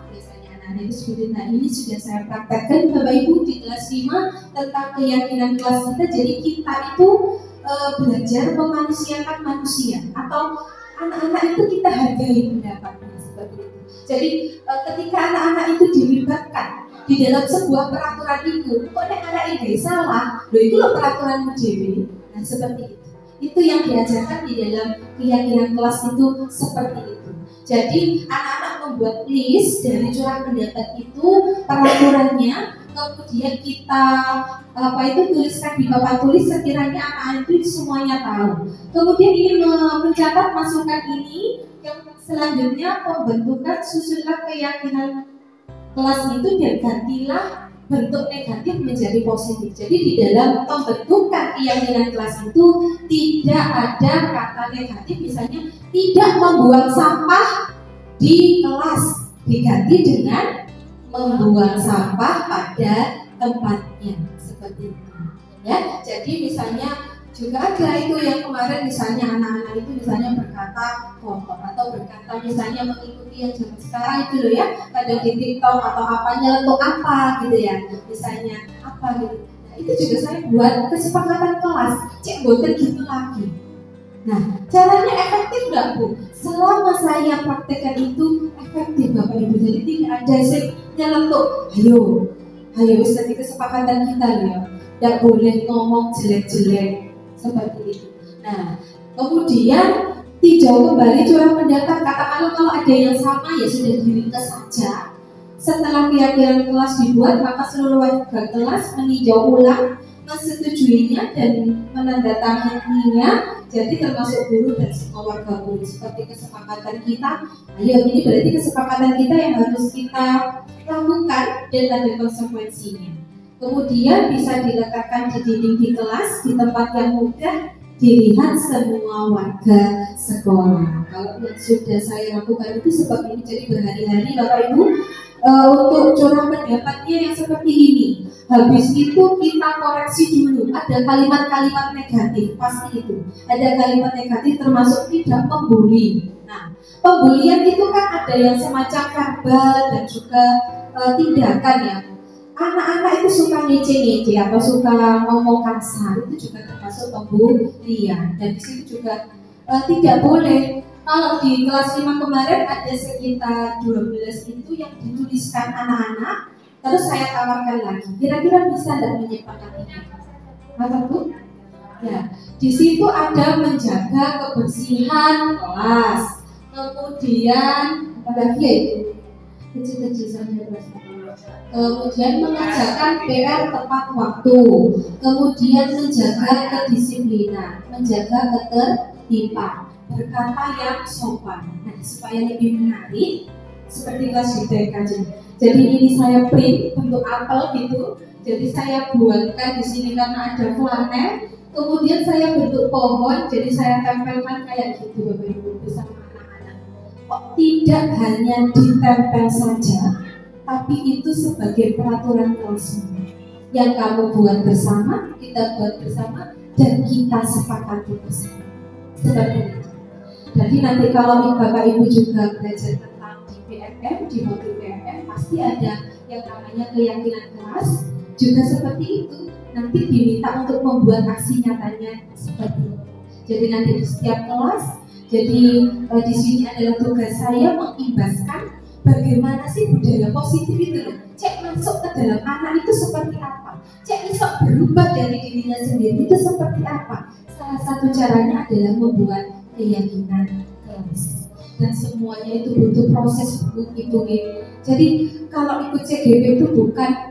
Biasanya anak-anak itu seperti nah ini sudah saya praktekkan Bapak Ibu di kelas 5 tentang keyakinan kelas kita. Jadi kita itu belajar memanusiakan manusia atau anak-anak itu kita hargai pendapatnya seperti itu. Jadi ketika anak-anak itu dilibatkan di dalam sebuah peraturan itu, kok anak ini salah, loh itu loh peraturan dewi. Nah seperti itu. Itu yang diajarkan di dalam keyakinan kelas itu seperti itu. Jadi anak-anak membuat list dari curah pendapat itu peraturannya, kemudian kita tuliskan di papan tulis sekiranya anak-anak itu semuanya tahu. Kemudian ini mencatat masukan ini yang selanjutnya pembentukan susunan keyakinan kelas itu dan gantilah bentuk negatif menjadi positif. Jadi di dalam pembentukan keyakinan kelas itu tidak ada kata negatif, misalnya tidak membuang sampah di kelas, diganti dengan membuang sampah pada tempatnya seperti itu. Ya, jadi misalnya juga ada itu yang kemarin misalnya anak-anak itu misalnya berkata kotor atau berkata misalnya mengikuti yang zaman sekarang itu loh ya, kadang di TikTok atau apa nyeletuk apa gitu ya, misalnya apa gitu. Nah, itu juga saya buat kesepakatan kelas, cek boten gitu lagi. Nah, caranya efektif nggak Bu? Selama saya praktekkan itu efektif Bapak Ibu, jadi tidak ada sih nyeletuk. Ayo wis tadi kesepakatan kita loh ya, tidak boleh ngomong jelek-jelek seperti itu. Nah, kemudian tinjau kembali curah pendapat. Katakanlah kalau ada yang sama ya sudah diringkas saja. Setelah keyakinan kelas dibuat, maka seluruh warga kelas meninjau ulang, mensetujuinya dan menandatanganinya. Jadi termasuk guru dan semua warga guru. Seperti kesepakatan kita. Ayo, ini berarti kesepakatan kita yang harus kita lakukan dan ada konsekuensinya. Kemudian bisa diletakkan di dinding di kelas, di tempat yang mudah dilihat semua warga sekolah. Kalau yang sudah saya lakukan itu seperti ini, jadi berhari-hari Bapak Ibu untuk curah pendapatnya yang seperti ini. Habis itu kita koreksi dulu, ada kalimat-kalimat negatif, pasti itu. Ada kalimat negatif termasuk tidak membuli. Nah, pembulian itu kan ada yang semacam verbal dan juga tindakan ya. Anak-anak itu suka ngece-ngece atau suka ngomong kasar, itu juga termasuk pembulian. Dan di situ juga tidak boleh. Kalau di kelas 5 kemarin ada sekitar 12 itu yang dituliskan anak-anak, terus saya tawarkan lagi. Kira-kira bisa tidak menyepakatinya? Apa Bu? Ya, di situ ada menjaga kebersihan kelas. Kemudian apa lagi ya itu? Kecil-kecil saja kelas. Kemudian mengerjakan PR tepat waktu, kemudian menjaga kedisiplinan, menjaga ketertiban, berkata yang sopan. Nah, supaya lebih menarik, seperti kelas di TK. Jadi ini saya print bentuk apel gitu. Jadi saya buatkan di sini karena ada flanel. Kemudian saya bentuk pohon, jadi saya tempelkan kayak gitu Bapak Ibu bersama anak-anak. Kok tidak hanya ditempel saja, tapi itu sebagai peraturan kelas yang kamu buat bersama, kita buat bersama, dan kita sepakati bersama. Seperti itu. Jadi nanti kalau Bapak Ibu juga belajar tentang di PMM, di modul PMM, pasti ada yang namanya keyakinan kelas, juga seperti itu. Nanti diminta untuk membuat aksi nyatanya seperti itu. Jadi nanti di setiap kelas, jadi di sini adalah tugas saya mengimbaskan bagaimana sih budaya positif itu loh. Cek masuk ke dalam anak itu seperti apa. Cek bisa berubah dari dirinya sendiri itu seperti apa. Salah satu caranya adalah membuat keyakinan kelas. Dan semuanya itu butuh proses hitung. Jadi kalau ikut CGP itu bukan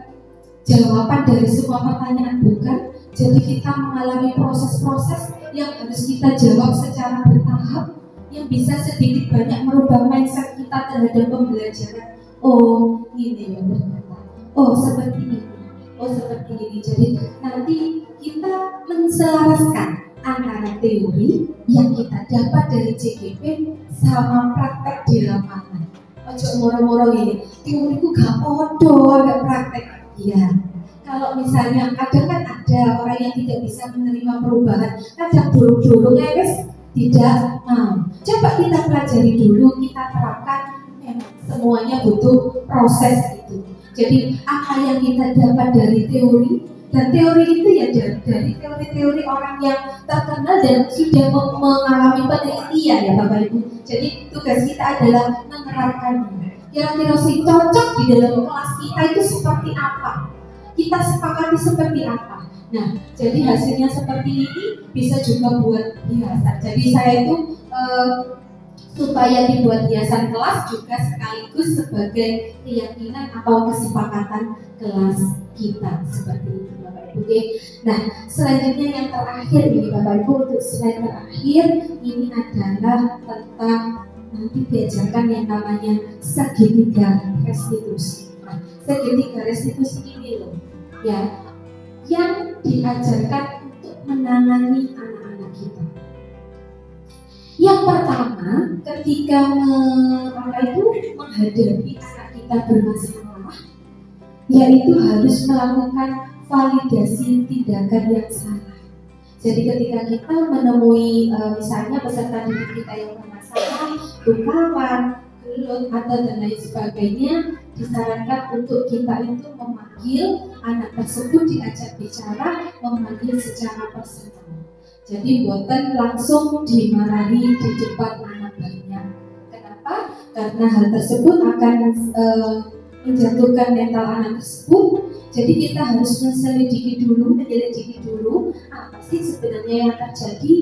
jawaban dari semua pertanyaan, bukan. Jadi kita mengalami proses-proses yang harus kita jawab secara bertahap, yang bisa sedikit banyak merubah mindset kita terhadap pembelajaran. Oh ini ya ternyata, oh seperti ini, oh seperti ini. Jadi nanti kita menselaraskan antara teori yang kita dapat dari CGP sama praktek di lapangan. Ojo moro-moro ini, teoriku gak podo, gak praktek. Iya, kalau misalnya kadang kan ada orang yang tidak bisa menerima perubahan, kadang burung-burung guys tidak mau. Coba kita pelajari dulu, kita terapkan. Semuanya butuh proses itu. Jadi apa yang kita dapat dari teori, dan teori itu ya dari teori-teori orang yang terkenal dan sudah mengalami penelitian ya Bapak Ibu. Jadi tugas kita adalah menerapkannya. Kira-kira sih cocok di dalam kelas kita itu seperti apa? Kita sepakati seperti apa? Nah, jadi hasilnya seperti ini bisa juga buat hiasan. Jadi saya itu supaya dibuat hiasan kelas juga sekaligus sebagai keyakinan atau kesepakatan kelas kita seperti itu Bapak Ibu. Oke. Nah, selanjutnya yang terakhir ini Bapak Ibu, untuk slide terakhir ini adalah tentang nanti diajarkan yang namanya segitiga restitusi. Nah, segitiga restitusi ini loh ya yang diajarkan untuk menangani anak-anak kita. Yang pertama, ketika menghadapi anak kita bermasalah, yaitu harus melakukan validasi tindakan yang salah. Jadi ketika kita menemui misalnya peserta didik kita yang bermasalah, tukaran, gelut atau dan lain sebagainya, disarankan untuk kita itu memanggil anak tersebut, diajak bicara, memanggil secara personal. Jadi buatan langsung dimarahi di depan anak banyak. Kenapa? Karena hal tersebut akan menjatuhkan mental anak tersebut. Jadi kita harus menyelidiki dulu apa sih sebenarnya yang terjadi.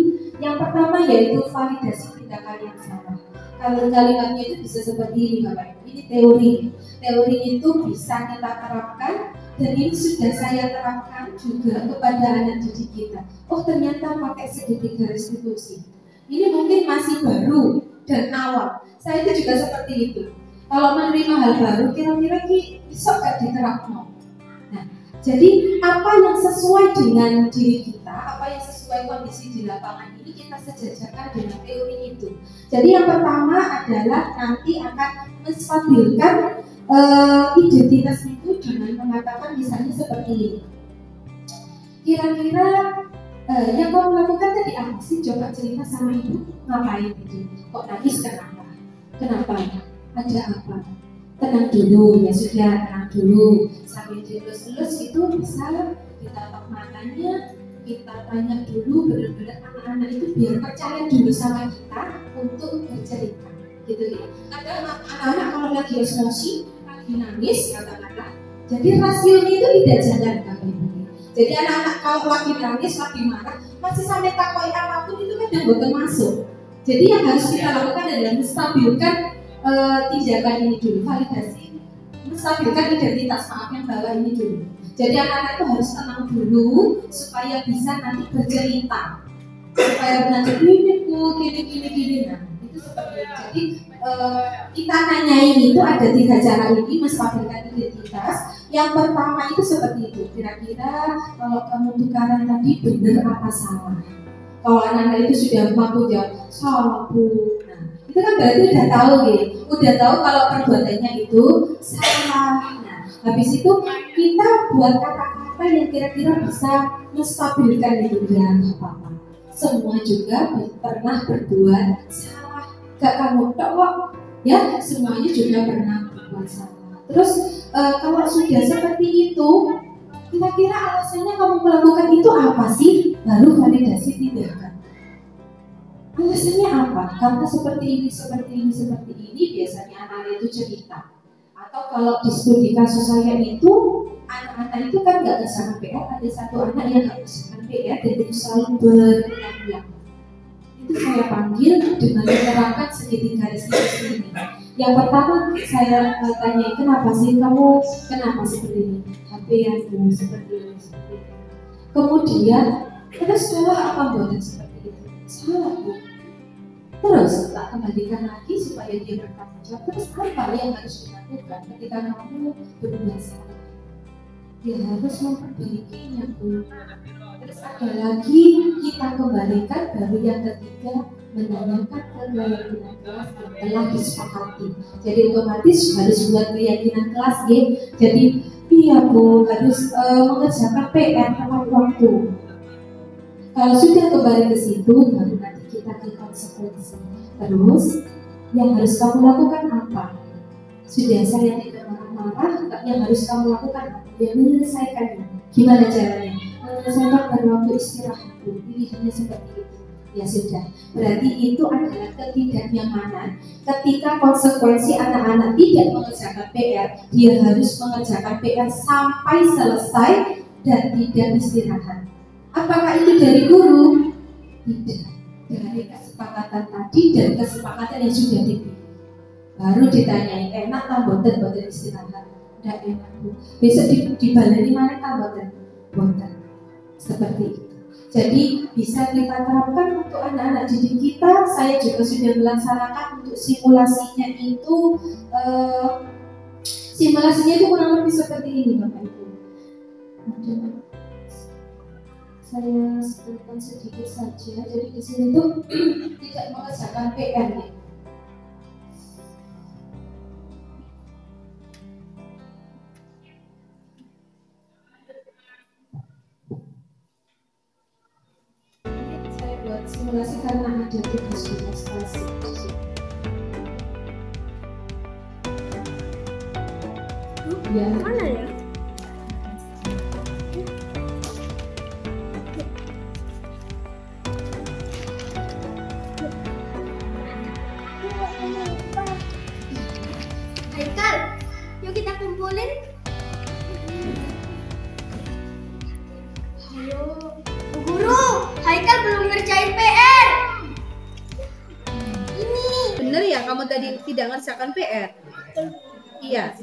Yang pertama yaitu validasi tindakan yang salah. Kalau kalimatnya itu bisa seperti ini Bapak Ibu. Ini teori. Teori itu bisa kita terapkan dan ini sudah saya terapkan juga kepada anak didik kita. Oh ternyata pakai segitiga restitusi. Ini mungkin masih baru dan awal. Saya itu juga seperti itu. Kalau menerima hal baru, kira-kira bisa gak diterapkan? Nah, jadi apa yang sesuai dengan diri kita, apa yang sesuai kondisi di lapangan ini kita sejajarkan dengan teori itu. Jadi yang pertama adalah nanti akan menstabilkan identitas itu dengan mengatakan misalnya seperti ini. Kira-kira yang kamu lakukan tadi apa sih? Coba cerita sama ibu, ngapain itu? Kok nangis kenapa? Kenapa? Ada apa? Tenang dulu, ya sudah tenang dulu. Sambil dilus-lus itu bisa ditatap matanya, kita tanya dulu benar-benar anak-anak itu biar percaya dulu sama kita untuk bercerita, gitu ya. Ada anak-anak kalau lagi emosi, lagi nangis kata-kata, jadi rasionya itu tidak jalan Bapak Ibu. Jadi anak-anak kalau lagi nangis, lagi marah, masih sampai takoi apapun itu kadang bukan masuk. Jadi yang harus kita lakukan adalah menstabilkan tindakan ini dulu, validasi, menstabilkan identitas yang bawah ini dulu. Jadi anak-anak itu harus tenang dulu supaya bisa nanti bercerita, supaya nanti gini. Nah itu seperti itu. Jadi kita nanyain itu ada 3 cara ini menstabilkan identitas. Yang pertama itu seperti itu. Kira-kira kalau kamu tukaran tadi benar apa salah? Kalau anak-anak itu sudah mampu jawab salah Bu. Itu kan berarti udah tahu ya, udah tahu kalau perbuatannya itu salah. Nah, habis itu kita buat kata-kata yang kira-kira bisa menstabilkan itu ya apa-apa. Semua juga pernah berbuat salah, gak kamu kok ya, semuanya juga pernah berbuat salah. Terus kalau sudah seperti itu, kira-kira alasannya kamu melakukan itu apa sih? Baru validasi tindakan. Alasannya apa? Karena seperti ini, biasanya anak-anak itu cerita. Atau kalau di studi kasus saya itu, anak-anak itu kan nggak bisa PR, ada satu anak yang nggak bisa PR dan itu selalu berulang-ulang. Itu saya panggil dengan menerapkan segitiga restitusi ini. Yang pertama saya tanya, kenapa sih kamu, kenapa seperti ini? HP yang seperti ini. Kemudian, terus salah apa buatan seperti itu? Salah Bu. Terus tak kembalikan lagi supaya dia bertanggung jawab. Terus apa yang harus dilakukan ketika kamu berbuat salah? Dia harus memperbaikinya Bu. Terus ada lagi kita kembalikan, baru yang ketiga menanyakan keyakinan kelas yang telah disepakati. Jadi otomatis harus buat keyakinan kelas ya. Jadi iya Bu harus mengerjakan PR tepat waktu. Kalau sudah kembali ke situ, baru nanti kita ke konsekuensi. Terus, yang harus kamu lakukan apa? Sudah saya tidak marah-marah, yang harus kamu lakukan apa? Ya menyelesaikannya. Gimana caranya? Menyelesaikan pada waktu istirahat. Pilihannya seperti itu. Ya sudah. Berarti itu adalah ketidaknyamanan. Ketika konsekuensi anak-anak tidak mengerjakan PR, dia harus mengerjakan PR sampai selesai dan tidak istirahat. Apakah itu dari guru? Tidak, dari kesepakatan tadi dan kesepakatan yang sudah diberi. Baru ditanyai, enak tak boten istirahat? Tidak enak Bu. Besok dibaleni mana tak boten? Seperti itu. Jadi bisa kita terapkan untuk anak-anak didik kita. Saya juga sudah melaksanakan untuk simulasinya itu. Simulasinya itu kurang lebih seperti ini Bapak Ibu. Saya sebutkan sedikit saja. Jadi di sini tuh tidak mengerjakan PR ya. ada tugas demonstrasi. Ya. Mana ya? Haikal, yuk kita kumpulin. Ayo, Bu Guru, Haikal belum ngerjain PR. Ini. Bener ya kamu tadi tidak mengerjakan PR? Iya.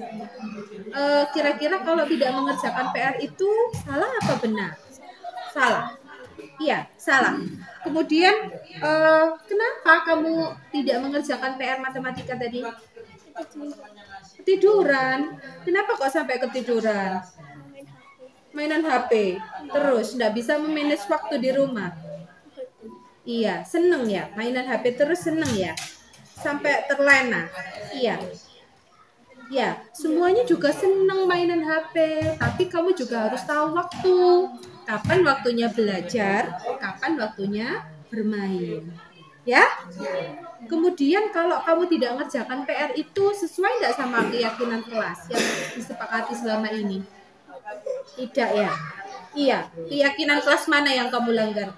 Kira-kira kalau tidak mengerjakan PR itu salah apa benar? Salah. Iya, salah. Kemudian kenapa kamu tidak mengerjakan PR matematika tadi? Ketiduran. Kenapa kok sampai ketiduran? Mainan HP. Terus nggak bisa memanage waktu di rumah. Iya, seneng ya. Mainan HP terus seneng ya. Sampai terlena. Iya. Ya, semuanya juga seneng mainan HP. Tapi kamu juga harus tahu waktu. Kapan waktunya belajar, kapan waktunya bermain. Ya? Kemudian kalau kamu tidak mengerjakan PR itu sesuai nggak sama keyakinan kelas yang disepakati selama ini? Tidak ya? Iya, keyakinan kelas mana yang kamu langgar?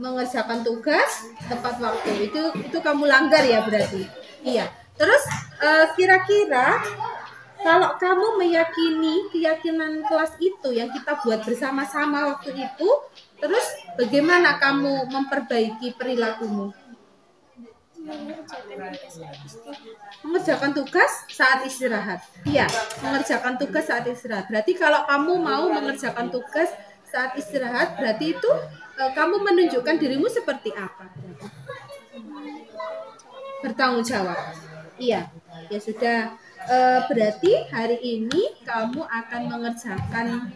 Mengerjakan tugas tepat waktu. Itu kamu langgar ya berarti. Iya. Terus kira-kira kalau kamu meyakini keyakinan kelas itu yang kita buat bersama-sama waktu itu, terus bagaimana kamu memperbaiki perilakumu? Mengerjakan tugas saat istirahat. Iya, mengerjakan tugas saat istirahat. Berarti kalau kamu mau mengerjakan tugas saat istirahat, berarti itu kamu menunjukkan dirimu seperti apa? Bertanggung jawab. Iya, ya sudah. Berarti hari ini kamu akan mengerjakan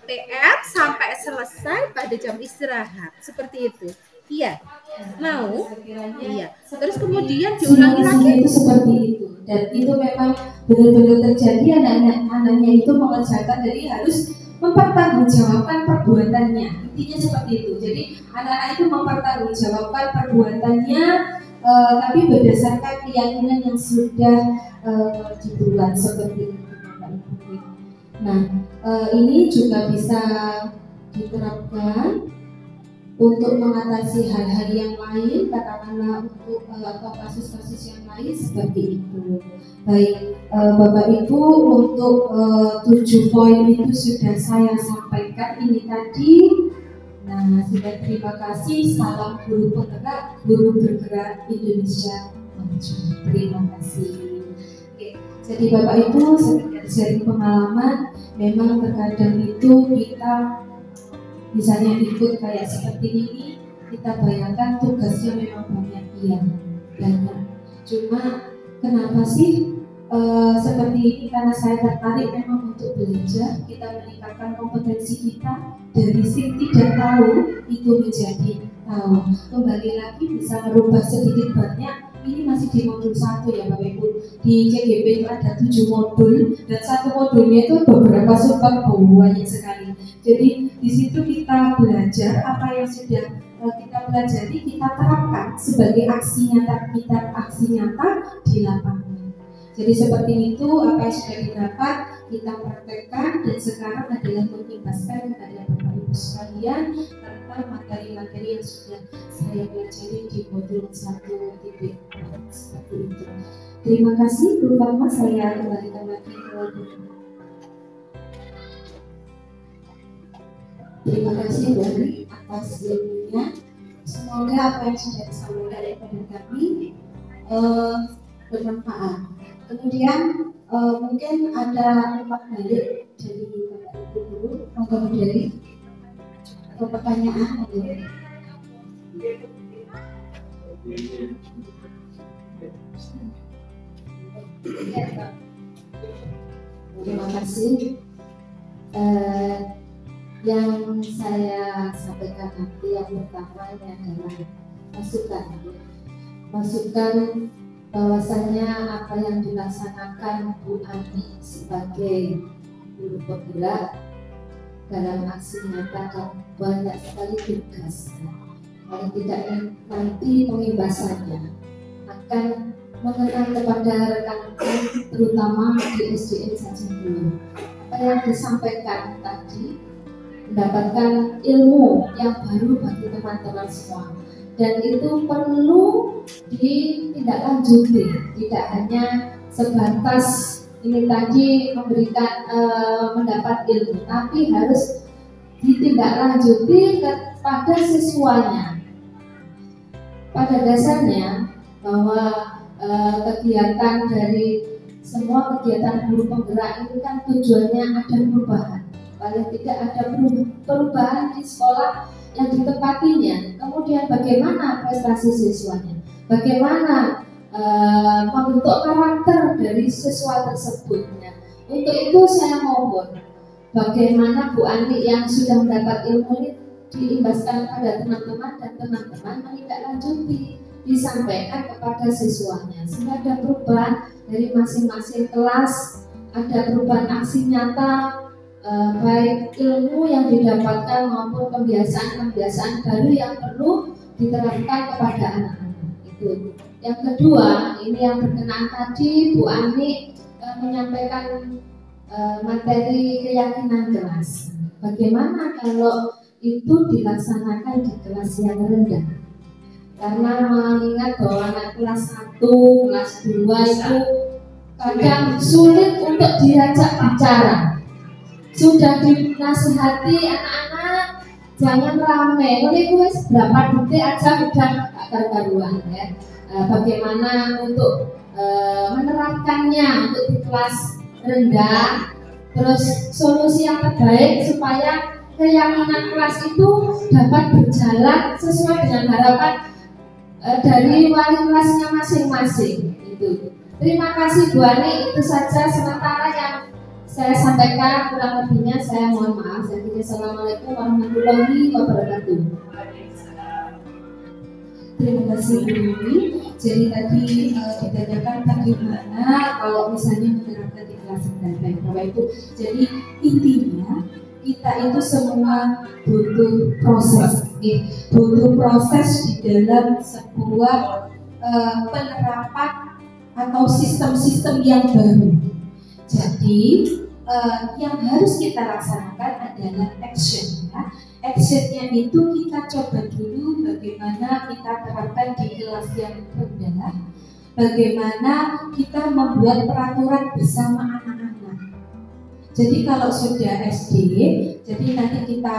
PR sampai selesai pada jam istirahat. Seperti itu. Iya. Mau? Iya. Terus kemudian diulangi lagi. Itu seperti itu. Dan itu memang benar-benar terjadi, anak-anaknya itu mengerjakan, jadi harus mempertanggungjawabkan perbuatannya. Intinya seperti itu. Jadi anak-anak itu mempertanggungjawabkan perbuatannya, tapi berdasarkan keyakinan yang sudah dibuat seperti itu, Bapak Ibu. Nah, ini juga bisa diterapkan untuk mengatasi hal-hal yang lain, katakanlah untuk atau kasus-kasus yang lain seperti itu. Baik, Bapak Ibu, untuk 7 poin itu sudah saya sampaikan ini tadi. Nah, sudah terima kasih. Salam guru penggerak, guru bergerak Indonesia Maju. Terima kasih. Oke, jadi Bapak Ibu, dari pengalaman, memang terkadang itu kita misalnya ikut kayak seperti ini, kita bayangkan tugasnya memang banyak, iya banyak. Cuma kenapa sih seperti ini? Karena saya tertarik memang untuk belajar, kita meningkatkan kompetensi kita dari sing tidak tahu itu menjadi tahu. Kembali lagi bisa merubah sedikit banyak. Ini masih di modul 1 ya Bapak Ibu. Di CGP itu ada 7 modul dan satu modulnya itu beberapa subbab banyak sekali. Jadi di situ kita belajar apa yang sudah kita pelajari, kita terapkan sebagai aksi nyata di lapangan. Jadi seperti itu, apa yang sudah didapat kita praktekkan, dan sekarang adalah mengimbaskan kepada Bapak Ibu sekalian tentang materi-materi yang sudah saya pelajari di modul 1.4 seperti itu. Terima kasih, Guru Farma, saya kembalikan lagi ke Guru. Terima kasih dari atas ilmunya. Semoga apa yang sudah disampaikan kepada kami bermanfaat. Kemudian mungkin ada umpan balik dari Bapak Ibu Guru, monggo dari atau pertanyaan atau terima kasih. Yang saya sampaikan nanti yang pertama ini adalah masukan bahwasanya apa yang dilaksanakan Bu Ani sebagai guru penggerak dalam aksi nyata dan banyak sekali tugas. Kalau tidak nanti pengimbasannya akan mengenai kepada rekan-rekan terutama di SDN Sajendua. Apa yang disampaikan tadi mendapatkan ilmu yang baru bagi teman-teman semua, dan itu perlu ditindaklanjuti, tidak hanya sebatas ini tadi memberikan mendapat ilmu, tapi harus ditindaklanjuti kepada siswanya. Pada dasarnya bahwa kegiatan dari semua kegiatan guru penggerak itu kan tujuannya ada perubahan, paling tidak ada perubahan di sekolah yang ditempatinya. Kemudian bagaimana prestasi siswanya, bagaimana membentuk karakter dari siswa tersebut. Untuk itu saya mohon bagaimana Bu Ani yang sudah mendapat ilmu ini diimbaskan pada teman-teman, dan teman-teman menindaklanjuti, disampaikan kepada siswanya sehingga ada perubahan dari masing-masing kelas, ada perubahan aksi nyata, baik ilmu yang didapatkan maupun kebiasaan-kebiasaan baru yang perlu diterapkan kepada anak-anak. Itu. Yang kedua, ini yang berkenaan tadi Bu Ani menyampaikan materi keyakinan kelas. Bagaimana kalau itu dilaksanakan di kelas yang rendah? Karena mengingat bahwa anak kelas 1, kelas 2 itu kadang sulit untuk diajak bicara. Sudah dinasihati anak-anak jangan rame, oleh gue berapa detik aja udah gak karuan ya. Bagaimana untuk menerapkannya untuk di kelas rendah, terus solusi yang terbaik supaya keyakinan kelas itu dapat berjalan sesuai dengan harapan dari wali kelasnya masing-masing. Itu. Terima kasih Bu Ani, itu saja sementara yang saya sampaikan, kurang lebihnya saya mohon maaf. Assalamualaikum warahmatullahi wabarakatuh. Terima kasih Bu Dewi. Jadi tadi ditanyakan bagaimana kalau misalnya menerapkan di kelas baik Bapak Ibu. Jadi intinya kita itu semua butuh proses, butuh proses di dalam sebuah penerapan atau sistem-sistem yang baru. Jadi yang harus kita laksanakan adalah action, ya. Actionnya itu kita coba dulu bagaimana kita terapkan di kelas yang rendah, bagaimana kita membuat peraturan bersama anak-anak. Jadi kalau sudah SD, jadi nanti kita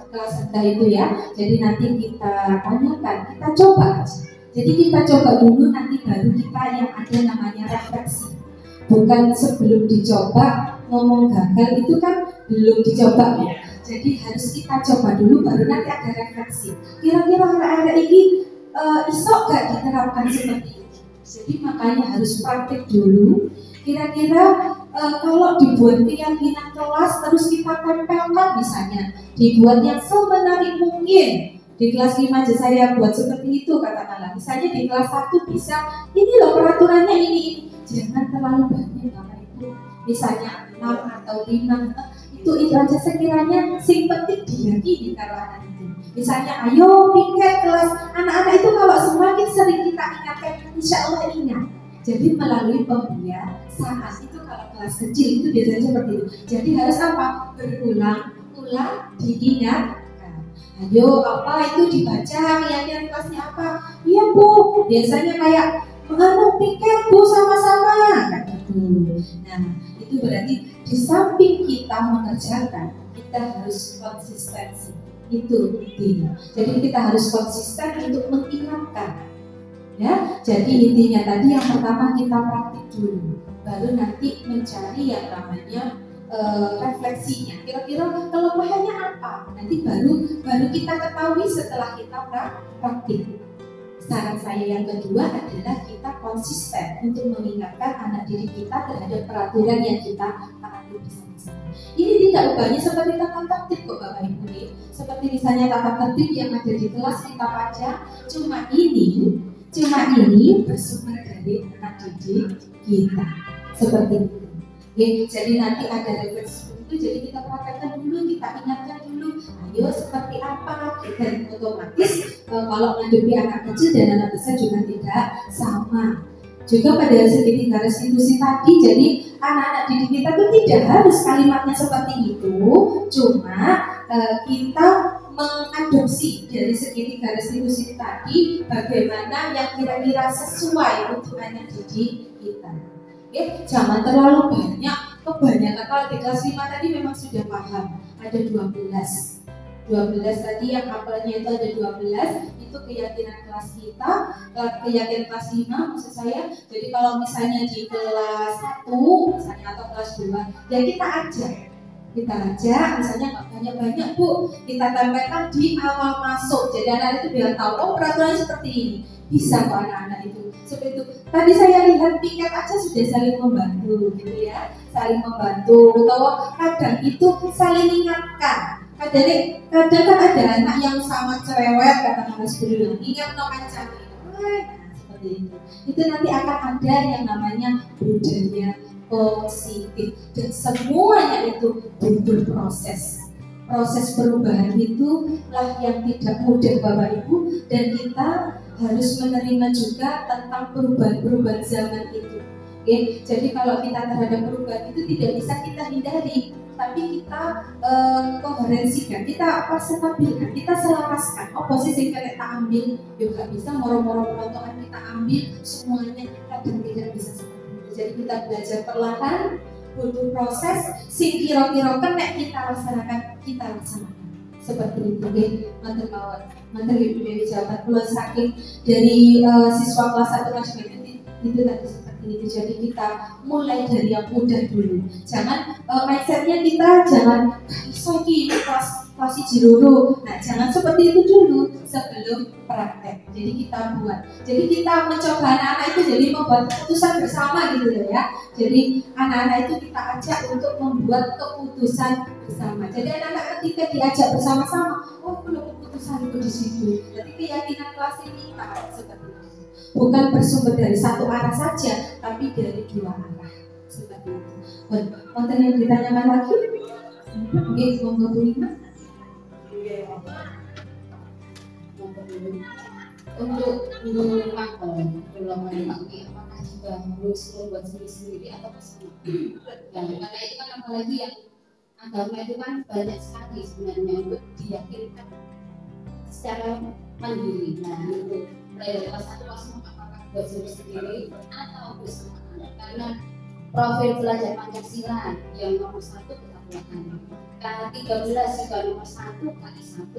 kelas rendah itu ya, jadi nanti kita tanyakan, kita coba aja. Jadi kita coba dulu, nanti baru kita yang ada namanya refleksi. Bukan sebelum dicoba ngomong gagal, itu kan belum dicoba ya. Jadi harus kita coba dulu baru nanti ada refleksi. Kira-kira anak-anak ini iso gak diterapkan seperti itu. Jadi makanya harus praktik dulu. Kira-kira kalau dibuat keyakinan kelas terus kita tempelkan, misalnya dibuat yang semenarik mungkin. Di kelas 5 aja saya buat seperti itu katakanlah. Misalnya di kelas 1 bisa, ini loh peraturannya ini. Jangan terlalu banyak Bapak Ibu. Misalnya 6 atau 5. Itu aja sekiranya sing penting diyakini kalau anak itu. Misalnya ayo piket kelas, anak-anak itu kalau semakin sering kita ingatkan, insya Allah ingat. Jadi melalui pembiasaan itu kalau kelas kecil itu biasanya seperti itu. Jadi harus apa? Berulang-ulang diingatkan. Ayo apa itu dibaca, keyakinan kelasnya apa? Iya Bu, biasanya kayak mengenai piket Bu sama-sama kayak gitu. Nah itu berarti di samping kita mengerjakan, kita harus konsistensi. Itu intinya. Jadi kita harus konsisten untuk mengingatkan. Ya, jadi intinya tadi yang pertama kita praktik dulu, baru nanti mencari yang namanya refleksinya. Kira-kira kelemahannya apa? Nanti baru kita ketahui setelah kita praktik. Saran saya yang kedua adalah kita konsisten untuk mengingatkan anak didik kita terhadap peraturan yang kita taati bersama-sama. Ini tidak ubahnya seperti tata tertib kok Bapak Ibu. Seperti misalnya tata tertib yang ada di kelas kita baca, cuma ini bersumber dari anak didik kita. Seperti itu. Jadi nanti ada refleksi itu. Jadi kita praktekkan dulu, kita ingatkan dulu, ayo seperti apa, dan otomatis kalau menghadapi anak kecil dan anak besar juga tidak sama. Juga pada segitiga restitusi tadi, jadi anak-anak didik kita tuh tidak harus kalimatnya seperti itu, cuma kita mengadopsi dari segitiga restitusi tadi bagaimana yang kira-kira sesuai untuk anak didik kita. Oke, jangan terlalu banyak, kebanyakan. Kalau di kelas 5 tadi memang sudah paham, ada 12 tadi yang apelnya itu ada 12, itu keyakinan kelas kita, keyakinan kelas 5 maksud saya. Jadi kalau misalnya di kelas 1 misalnya atau kelas 2, ya kita ajak misalnya nggak banyak-banyak Bu, kita tempelkan di awal masuk, jadi anak-anak itu biar tahu, oh peraturannya seperti ini, bisa kok anak-anak itu seperti itu. Tadi saya lihat piket aja sudah saling membantu gitu ya, saling membantu, atau kadang itu saling mengingatkan. Kadang kan ada anak yang sangat cerewet, kata Mas Guru, ingat no kancane, seperti itu. Itu nanti akan ada yang namanya budaya positif, dan semuanya itu butuh proses perubahan itu lah yang tidak mudah Bapak Ibu, dan kita harus menerima juga tentang perubahan zaman itu. Oke, jadi kalau kita terhadap perubahan itu tidak bisa kita hindari, tapi kita koherensikan, kita stabilkan, kita selaraskan. Posisi yang kita ambil juga bisa, moro-moro penontonan kita ambil semuanya, kadang tidak bisa seperti itu. Jadi kita belajar perlahan, butuh proses, sing kira-kira kena kita laksanakan seperti itu. Oke, mantan Ibu Dewi jawaban pula saking dari siswa kelas 1 manajemen itu tadi seperti itu. Jadi kita mulai dari yang mudah dulu. Jangan mindsetnya kita jangan lagi kelas jiruru. Nah, jangan seperti itu dulu sebelum praktek. Jadi kita buat. Jadi kita mencoba anak-anak itu jadi membuat keputusan bersama gitu ya. Jadi anak-anak itu kita ajak untuk membuat keputusan bersama. Jadi anak-anak ketika diajak bersama-sama, oh belum keputusanku di situ. Jadi keyakinan kelas ini kita seperti itu. Bukan bersumber dari satu arah saja, tapi dari dua arah seperti itu. Konten yang ditanyakan lagi, oke, monggo Bu Lima. Untuk guru magang, apakah juga harus membuat sendiri atau bersama? Karena itu kan apalagi yang agama itu kan banyak sekali sebenarnya untuk diyakinkan secara mandiri. Nah itu mulai dari kelas 1 kelas 6 apakah buat sendiri atau bersama? Karena profil belajar Pancasila yang nomor 1 ketakutan, K13 juga nomor 1, KI1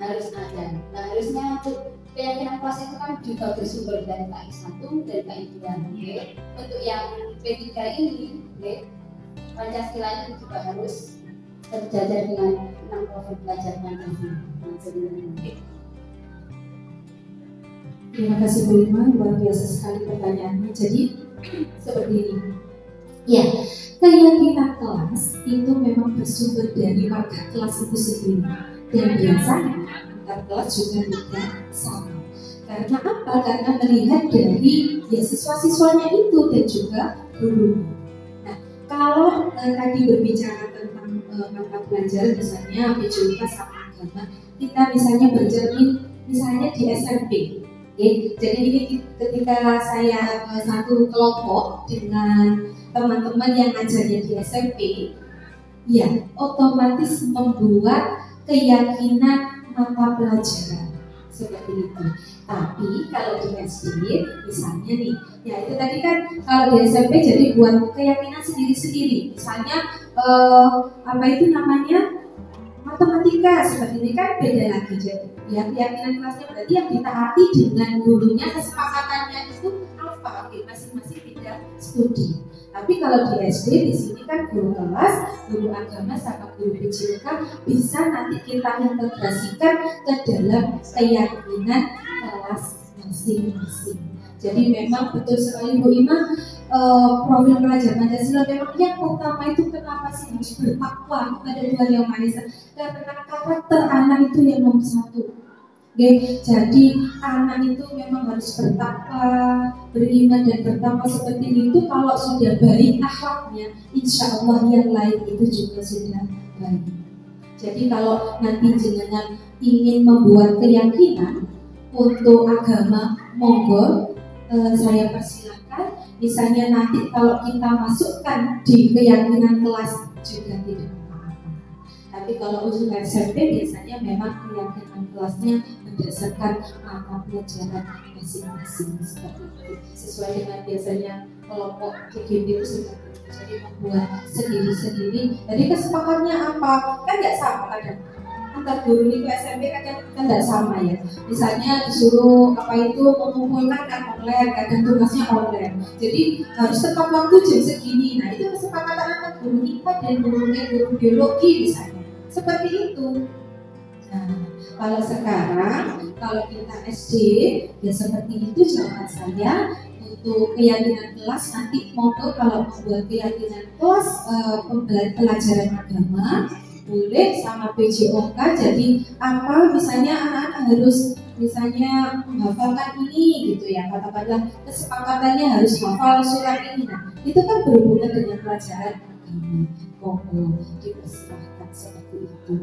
harus ada. Nah harusnya untuk keyakinan kelas itu kan juga bersumber dari KI1 dan KI2. Untuk yang P3 ini, Pancasila itu juga harus terjajar dengan 6 profil belajar Pancasila. Terima kasih Bu Lima, luar biasa sekali pertanyaannya. Jadi seperti ini. Ya, keyakinan kelas itu memang bersumber dari warga kelas itu sendiri, dan biasanya antar kelas juga tidak sama. Karena apa? Karena melihat dari ya siswa-siswanya itu dan juga guru. Nah, kalau tadi berbicara tentang mata pelajaran misalnya PJK sama agama, kita misalnya bercermin misalnya di SMP. Jadi ini ketika saya satu kelompok dengan teman-teman yang ngajarnya di SMP, ya otomatis membuat keyakinan mata pelajaran seperti itu. Tapi kalau di SD misalnya nih, ya itu tadi kan kalau di SMP jadi buat keyakinan sendiri-sendiri. Misalnya apa itu namanya matematika seperti ini kan beda lagi. Jadi ya keyakinan kelasnya berarti yang ditaati dengan gurunya, kesepakatannya itu apa? Oke, masing-masing beda studi. Tapi kalau di SD di sini kan guru kelas, guru agama sama guru PJK bisa nanti kita integrasikan ke dalam keyakinan kelas masing-masing. Jadi memang betul sekali Bu Ima, profil pelajar Pancasila memang yang pertama itu kenapa sih harus bertakwa kepada Tuhan Yang Maha Esa? Karena karakter anak itu yang nomor 1. Oke, jadi anak itu memang harus bertakwa, beriman dan bertakwa seperti itu. Kalau sudah baik akhlaknya, insya Allah yang lain itu juga sudah baik. Jadi kalau nanti jenengan ingin membuat keyakinan untuk agama, monggo saya persilahkan. Misalnya nanti kalau kita masukkan di keyakinan kelas juga tidak apa-apa. Tapi kalau untuk SMP biasanya memang keyakinan kelasnya berdasarkan mata pelajaran masing-masing seperti itu. Sesuai dengan biasanya kelompok PGB itu seperti itu. Jadi membuat sendiri-sendiri. Jadi kesepakatannya apa? Kan nggak sama kadang. Antar guru itu SMP kadang kan nggak sama ya. Misalnya disuruh apa itu mengumpulkan kan online, kadang tugasnya online. Jadi harus tepat waktu jam segini. Nah itu kesepakatan antar guru IPA dan guru biologi misalnya. Seperti itu. Nah, kalau sekarang kalau kita SD ya seperti itu jawaban saya. Untuk keyakinan kelas nanti monggo kalau membuat keyakinan kelas pelajaran agama boleh sama PJOK. Jadi apa misalnya anak-anak harus misalnya menghafalkan ini gitu ya, katakanlah kesepakatannya harus hafal surat ini. Nah itu kan berhubungan dengan pelajaran agama. Monggo dipersilahkan seperti itu.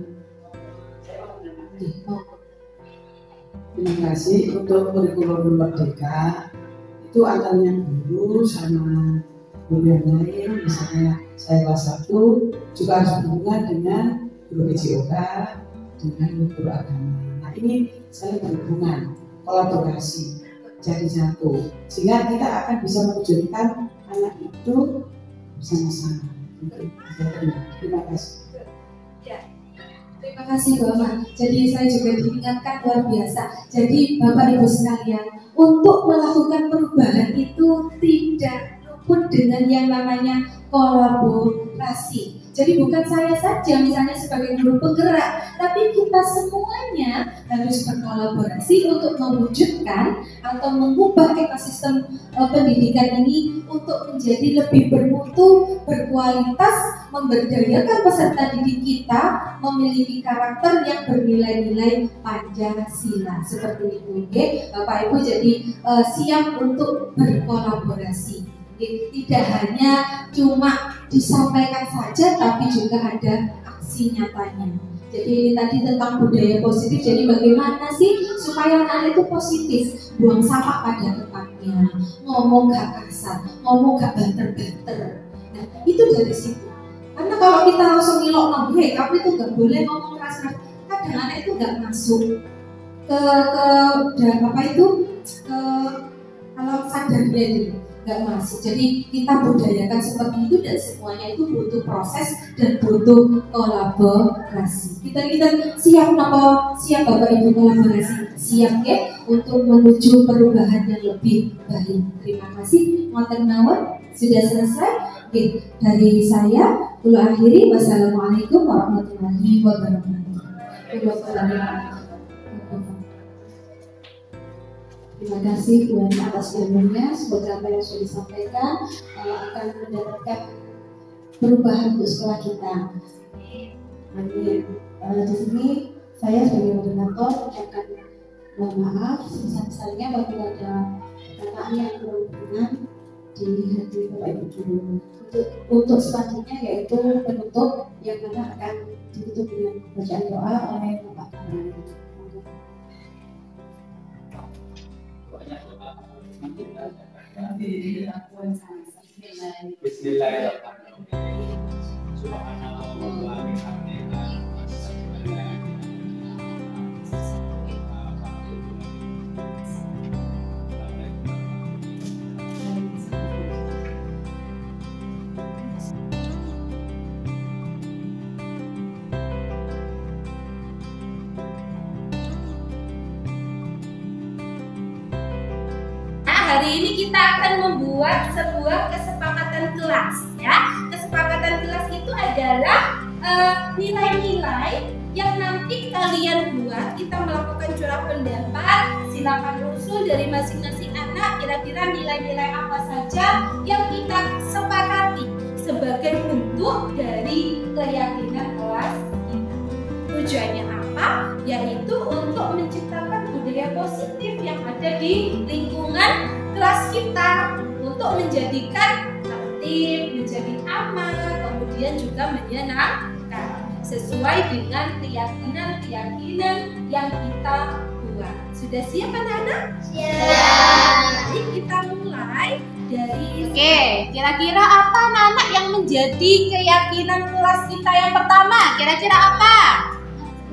Terima kasih. Untuk kurikulum merdeka itu antaranya guru sama guru yang lain, misalnya saya kelas 1 juga harus berhubungan dengan guru PJOK dengan guru agama. Nah ini saling berhubungan, kolaborasi jadi satu, sehingga kita akan bisa mewujudkan anak itu bersama-sama. Terima kasih. Terima kasih Bapak. Jadi saya juga diingatkan luar biasa. Jadi Bapak Ibu sekalian, untuk melakukan perubahan itu tidak luput dengan yang namanya kolaborasi. Jadi bukan saya saja misalnya sebagai guru penggerak, tapi kita semuanya harus berkolaborasi untuk mewujudkan atau mengubah ekosistem pendidikan ini untuk menjadi lebih bermutu, berkualitas, memberdayakan peserta didik kita, memiliki karakter yang bernilai-nilai Pancasila. Seperti itu, oke? Bapak Ibu jadi siap untuk berkolaborasi. Tidak hanya cuma disampaikan saja, tapi juga ada aksi nyatanya. Jadi ini tadi tentang budaya positif. Jadi bagaimana sih supaya anak itu positif, buang sampah pada tempatnya, ngomong gak kasar, ngomong gak banter-banter. Nah itu dari situ. Karena kalau kita langsung ngilok, hey kamu itu gak boleh ngomong keras-keras, kadang anak itu gak masuk ke apa itu ke alam sadarnya itu. Gak masuk. Jadi kita budayakan seperti itu dan semuanya itu butuh proses dan butuh kolaborasi. Kita siap apa? Siap Bapak Ibu kolaborasi? Siap ya untuk menuju perubahan yang lebih baik. Terima kasih. Ngoten mawon sudah selesai. Oke, dari saya dulu akhiri. Wassalamualaikum warahmatullahi wabarakatuh. Terima kasih Bu Hana atas ilmunya. Semoga apa yang sudah disampaikan akan mendapatkan perubahan untuk sekolah kita. Di sini saya sebagai moderator ucapkan mohon maaf sebesar-besarnya apabila ada perkataan yang kurang berkenan di hati Bapak Ibu guru. Untuk selanjutnya yaitu penutup yang mana akan ditutup dengan bacaan doa oleh Bapak Kamil. Bismillahirrahmanirrahim. Subhanallah wa bihamdihi. Hari ini kita akan membuat sebuah kesepakatan kelas ya. Kesepakatan kelas itu adalah nilai-nilai yang nanti kalian buat. Kita melakukan curah pendapat, silakan usul dari masing-masing anak kira-kira nilai-nilai apa saja yang kita sepakati sebagai bentuk dari keyakinan kelas kita. Tujuannya apa? Yaitu untuk menciptakan positif yang ada di lingkungan kelas kita untuk menjadikan tertib, menjadi aman, kemudian juga menyenangkan sesuai dengan keyakinan-keyakinan yang kita buat. Sudah siap anak-anak? Siap. Mari kita mulai dari Kira-kira apa anak-anak yang menjadi keyakinan kelas kita yang pertama? Kira-kira apa?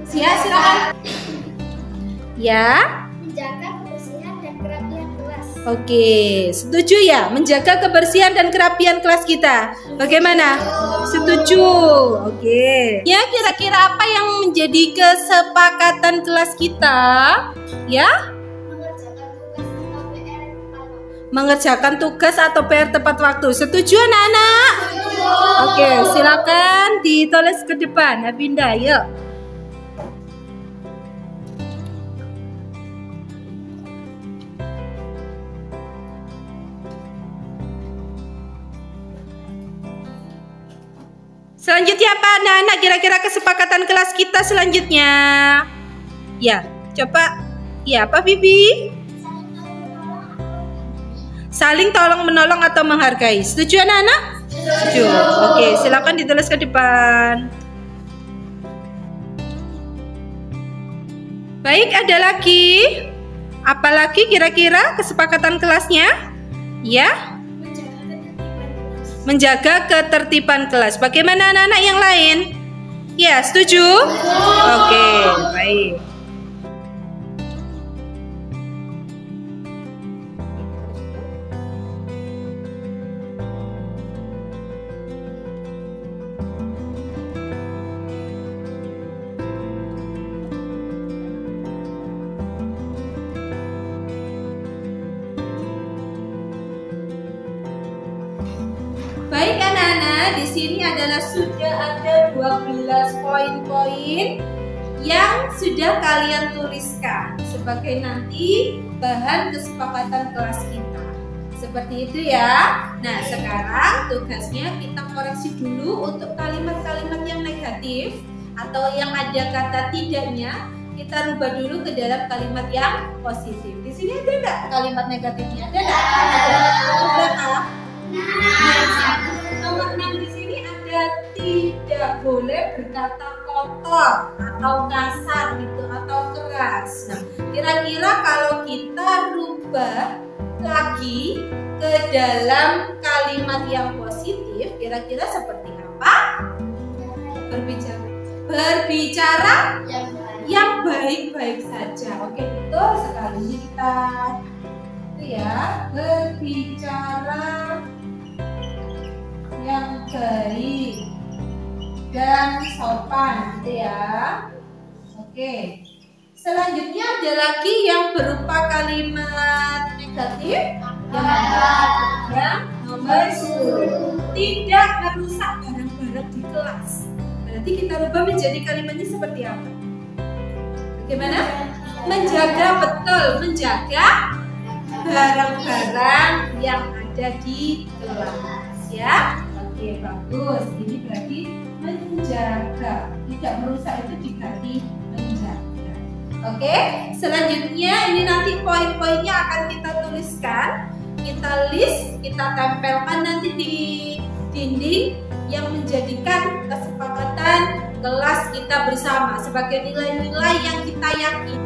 Silakan. Ya. Menjaga kebersihan dan kerapian kelas. Oke, setuju ya? Menjaga kebersihan dan kerapian kelas kita. Bagaimana? Setuju. Oke. Ya, kira-kira apa yang menjadi kesepakatan kelas kita? Ya? Mengerjakan tugas atau PR tepat waktu. Setuju anak-anak? Oke, silakan ditulis ke depan. Abinda, yuk. Selanjutnya apa anak-anak? Kira-kira kesepakatan kelas kita selanjutnya? Ya, coba. Ya, apa Vivi? Saling tolong menolong atau menghargai. Setuju anak-anak? Setuju. Oke, silakan ditulis ke depan. Baik, ada lagi. Apalagi kira-kira kesepakatan kelasnya? Ya? Menjaga ketertiban kelas. Bagaimana anak-anak yang lain? Ya, setuju? Oke, baik. Baik anak-anak, di sini adalah sudah ada 12 poin-poin yang sudah kalian tuliskan sebagai nanti bahan kesepakatan kelas kita. Seperti itu ya. Nah, sekarang tugasnya kita koreksi dulu untuk kalimat-kalimat yang negatif atau yang ada kata tidaknya. Kita rubah dulu ke dalam kalimat yang positif. Di sini ada enggak kalimat negatifnya? Ada enggak? Ada berapa? Nomor 6 di sini ada tidak boleh berkata kotor atau kasar gitu atau keras. Nah, kira-kira kalau kita rubah lagi ke dalam kalimat yang positif, kira-kira seperti apa? Berbicara yang baik-baik saja. Oke, betul sekali. Ini kita itu ya, berbicara yang baik dan sopan gitu ya. Oke. Selanjutnya ada lagi yang berupa kalimat negatif yang ada yang nomor 10. Tidak merusak barang-barang di kelas. Berarti kita rubah menjadi kalimatnya seperti apa? Bagaimana? Menjaga, betul, menjaga barang-barang yang ada di kelas ya. Oke, bagus. Ini berarti menjaga. Tidak merusak itu diganti menjaga. Oke, selanjutnya ini nanti poin-poinnya akan kita tuliskan. Kita list, kita tempelkan nanti di dinding yang menjadikan kesepakatan kelas kita bersama sebagai nilai-nilai yang kita yakini.